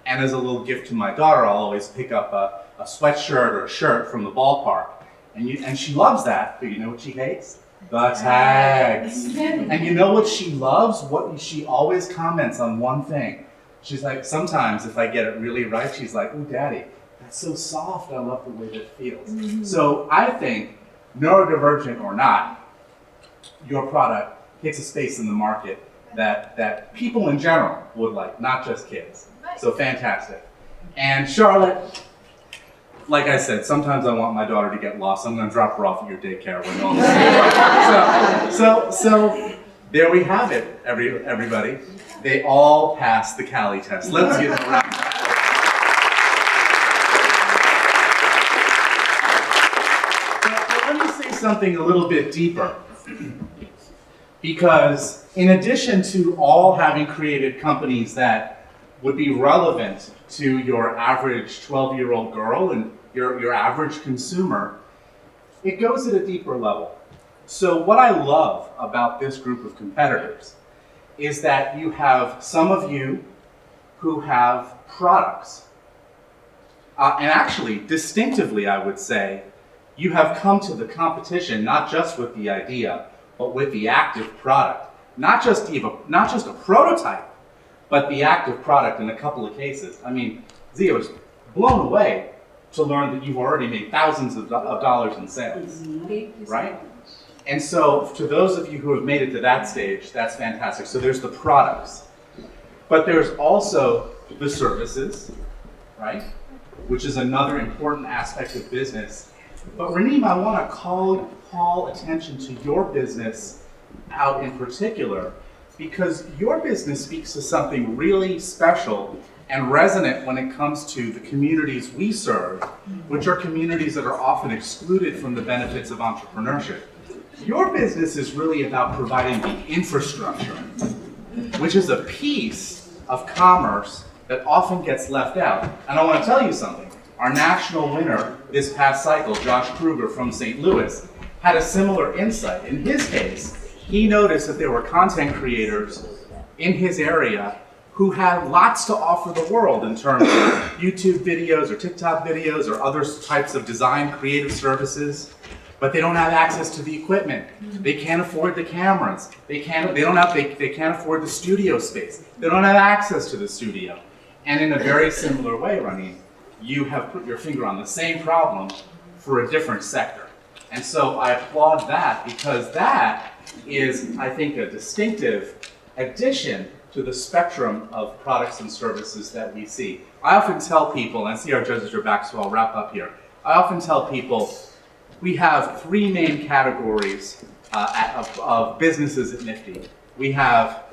And as a little gift to my daughter, I'll always pick up a sweatshirt or a shirt from the ballpark. And she loves that, but you know what she hates? The tags. And you know what she loves? She always comments on one thing. She's like, sometimes if I get it really right, she's like, "Ooh, Daddy, that's so soft. I love the way that feels." So I think, neurodivergent or not, your product hits a space in the market that people in general would like, not just kids. So fantastic. And Charlotte, like I said, sometimes I want my daughter to get lost. I'm going to drop her off at your daycare when no one's here. So there we have it, everybody. They all passed the Cali test. Let's give them a round. But let me say something a little bit deeper. Because in addition to all having created companies that would be relevant to your average 12-year-old girl and your average consumer, it goes at a deeper level. So what I love about this group of competitors is that you have some of you who have products. And actually, distinctively, I would say, you have come to the competition not just with the idea, but with the active product. Not just a prototype, but the active product in a couple of cases. I mean, Zia was blown away to learn that you've already made thousands of dollars in sales, right? And so to those of you who have made it to that stage, that's fantastic. So there's the products, but there's also the services, right? Which is another important aspect of business. But Raneem, I want to call attention to your business out in particular, because your business speaks to something really special and resonant when it comes to the communities we serve, which are communities that are often excluded from the benefits of entrepreneurship. Your business is really about providing the infrastructure, which is a piece of commerce that often gets left out. And I want to tell you something. Our national winner this past cycle, Josh Kruger from St. Louis, had a similar insight. In his case, he noticed that there were content creators in his area who had lots to offer the world in terms of YouTube videos or TikTok videos or other types of design creative services, but they don't have access to the equipment. They can't afford the cameras. They can't afford the studio space. They don't have access to the studio. And in a very similar way, Raneem, you have put your finger on the same problem for a different sector. And so I applaud that, because that is, I think, a distinctive addition to the spectrum of products and services that we see. I often tell people, and I see our judges are back, so I'll wrap up here. I often tell people we have three main categories of businesses at Nifty. We have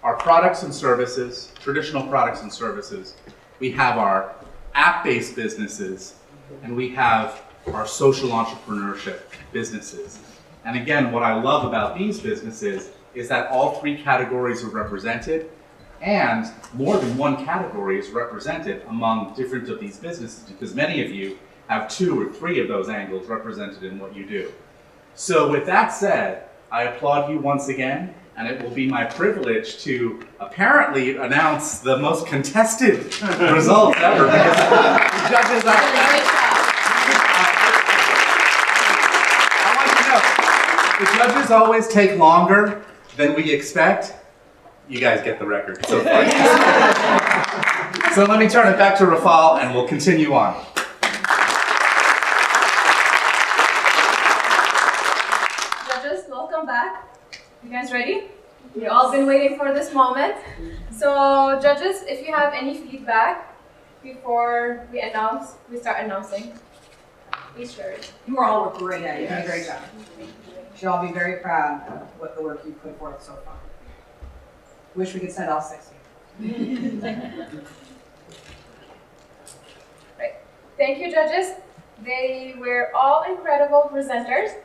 our products and services, traditional products and services. We have our app-based businesses, and we have our social entrepreneurship businesses. And again, what I love about these businesses is that all three categories are represented, and more than one category is represented among different of these businesses, because many of you have 2 or 3 of those angles represented in what you do. So with that said, I applaud you once again, and it will be my privilege to apparently announce the most contested results ever, because the judges are... The judges always take longer than we expect. You guys get the record so far. So let me turn it back to Rafal and we'll continue on. You guys ready? We've all been waiting for this moment. So judges, if you have any feedback before we start announcing, please share it. You all were great at it. You did a great job. You should all be very proud of what the work you put forth so far. Wish we could send all 6 of you. Right. Thank you, judges. They were all incredible representations.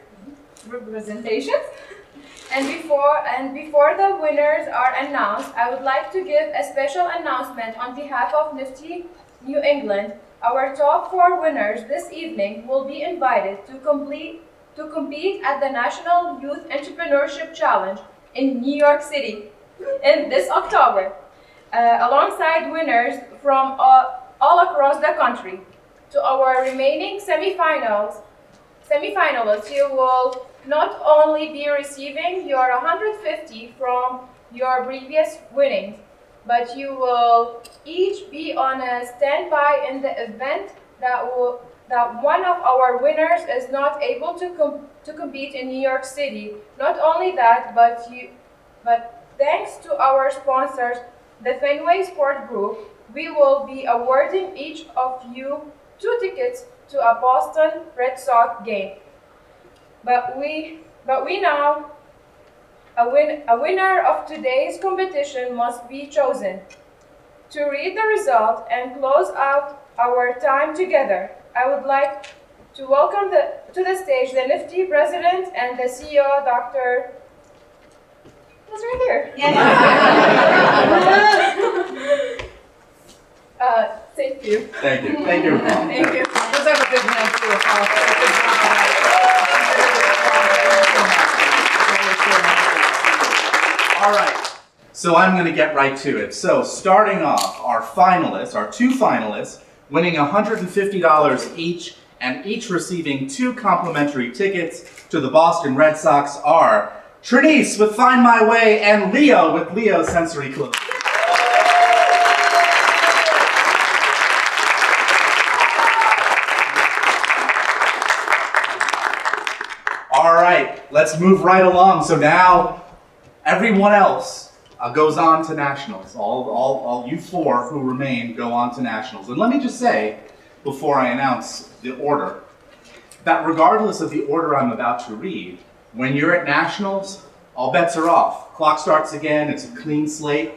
And before the winners are announced, I would like to give a special announcement on behalf of NFTE New England. Our top 4 winners this evening will be invited to compete at the National Youth Entrepreneurship Challenge in New York City in this October, alongside winners from all across the country. To our remaining semifinalists, you will not only be receiving your 150 from your previous winnings, but you will each be on a standby in the event that one of our winners is not able to compete in New York City. Not only that, but thanks to our sponsors, the Fenway Sport Group, we will be awarding each of you 2 tickets to a Boston Red Sox game. But we know a winner of today's competition must be chosen. To read the result and close out our time together, I would like to welcome to the stage the NFTE President and the CEO, Dr. That's right here. Thank you. Thank you. Thank you. Thank you. Let's have a big hand for All right, so I'm going to get right to it. So starting off, our 2 finalists, winning $150 each and each receiving 2 complimentary tickets to the Boston Red Sox are Trinice with Find My Way and Leo with Leo Sensory Club. All right, let's move right along. So now everyone else goes on to nationals. All you 4 who remain go on to nationals. And let me just say, before I announce the order, that regardless of the order I'm about to read, when you're at nationals, all bets are off. Clock starts again, it's a clean slate.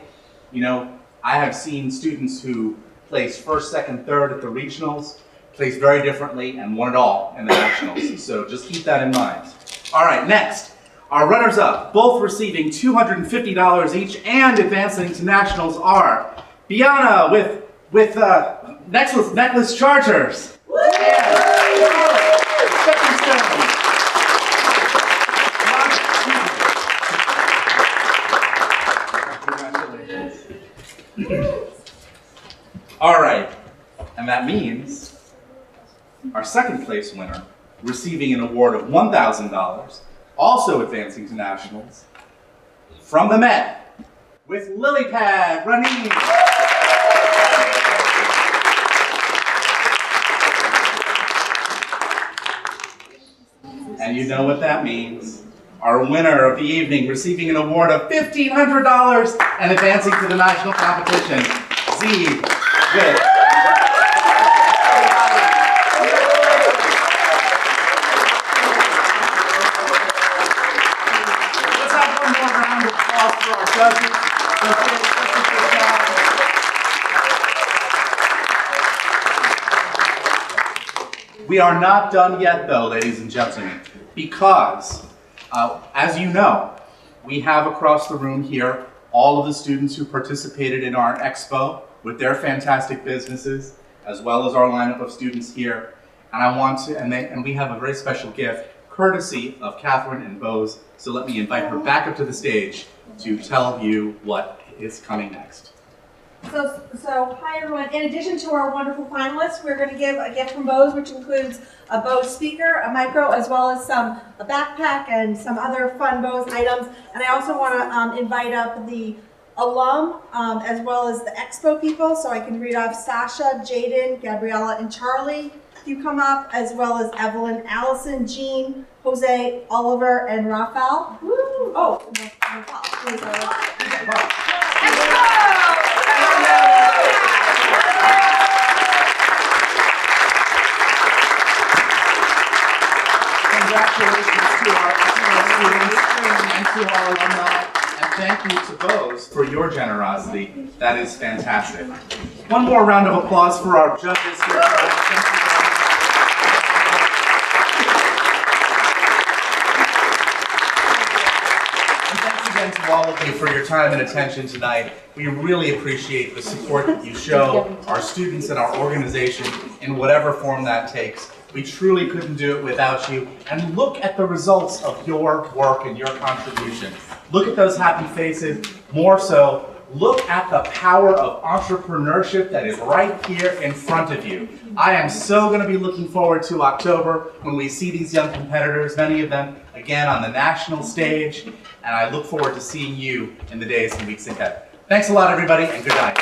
You know, I have seen students who placed 1st, 2nd, 3rd at the regionals, placed very differently and won it all in the nationals. So just keep that in mind. All right, next. Our runners-up, both receiving $250 each and advancing to nationals, are Biana with Necklace Chargers. Stepping Stone. Congratulations. All right, and that means our 2nd place winner, receiving an award of $1,000, also advancing to nationals, from the Met, with Lilypad Running. And you know what that means. Our winner of the evening, receiving an award of $1,500 and advancing to the national competition, Z with We are not done yet, though, ladies and gentlemen, because, as you know, we have across the room here all of the students who participated in our expo with their fantastic businesses, as well as our lineup of students here. And I want to, and we have a very special gift, courtesy of Catherine and Bose. So let me invite her back up to the stage to tell you what is coming next. So hi everyone. In addition to our wonderful finalists, we're going to give a gift from Bose, which includes a Bose speaker, a micro, as well as a backpack and some other fun Bose items. And I also want to invite up the alum, as well as the expo people. So I can read off Sasha, Jaden, Gabriella, and Charlie. If you come up, as well as Evelyn, Allison, Jean, Jose, Oliver, and Rafael. Oh. Congratulations to our students and to our alumni, and thank you to Bose for your generosity. That is fantastic. One more round of applause for our judges here tonight. Thank you very much. And thanks again to all of you for your time and attention tonight. We really appreciate the support that you show our students and our organization in whatever form that takes. We truly couldn't do it without you. And look at the results of your work and your contribution. Look at those happy faces. More so, look at the power of entrepreneurship that is right here in front of you. I am so going to be looking forward to October when we see these young competitors, many of them again on the national stage. And I look forward to seeing you in the days and weeks ahead. Thanks a lot, everybody, and good night.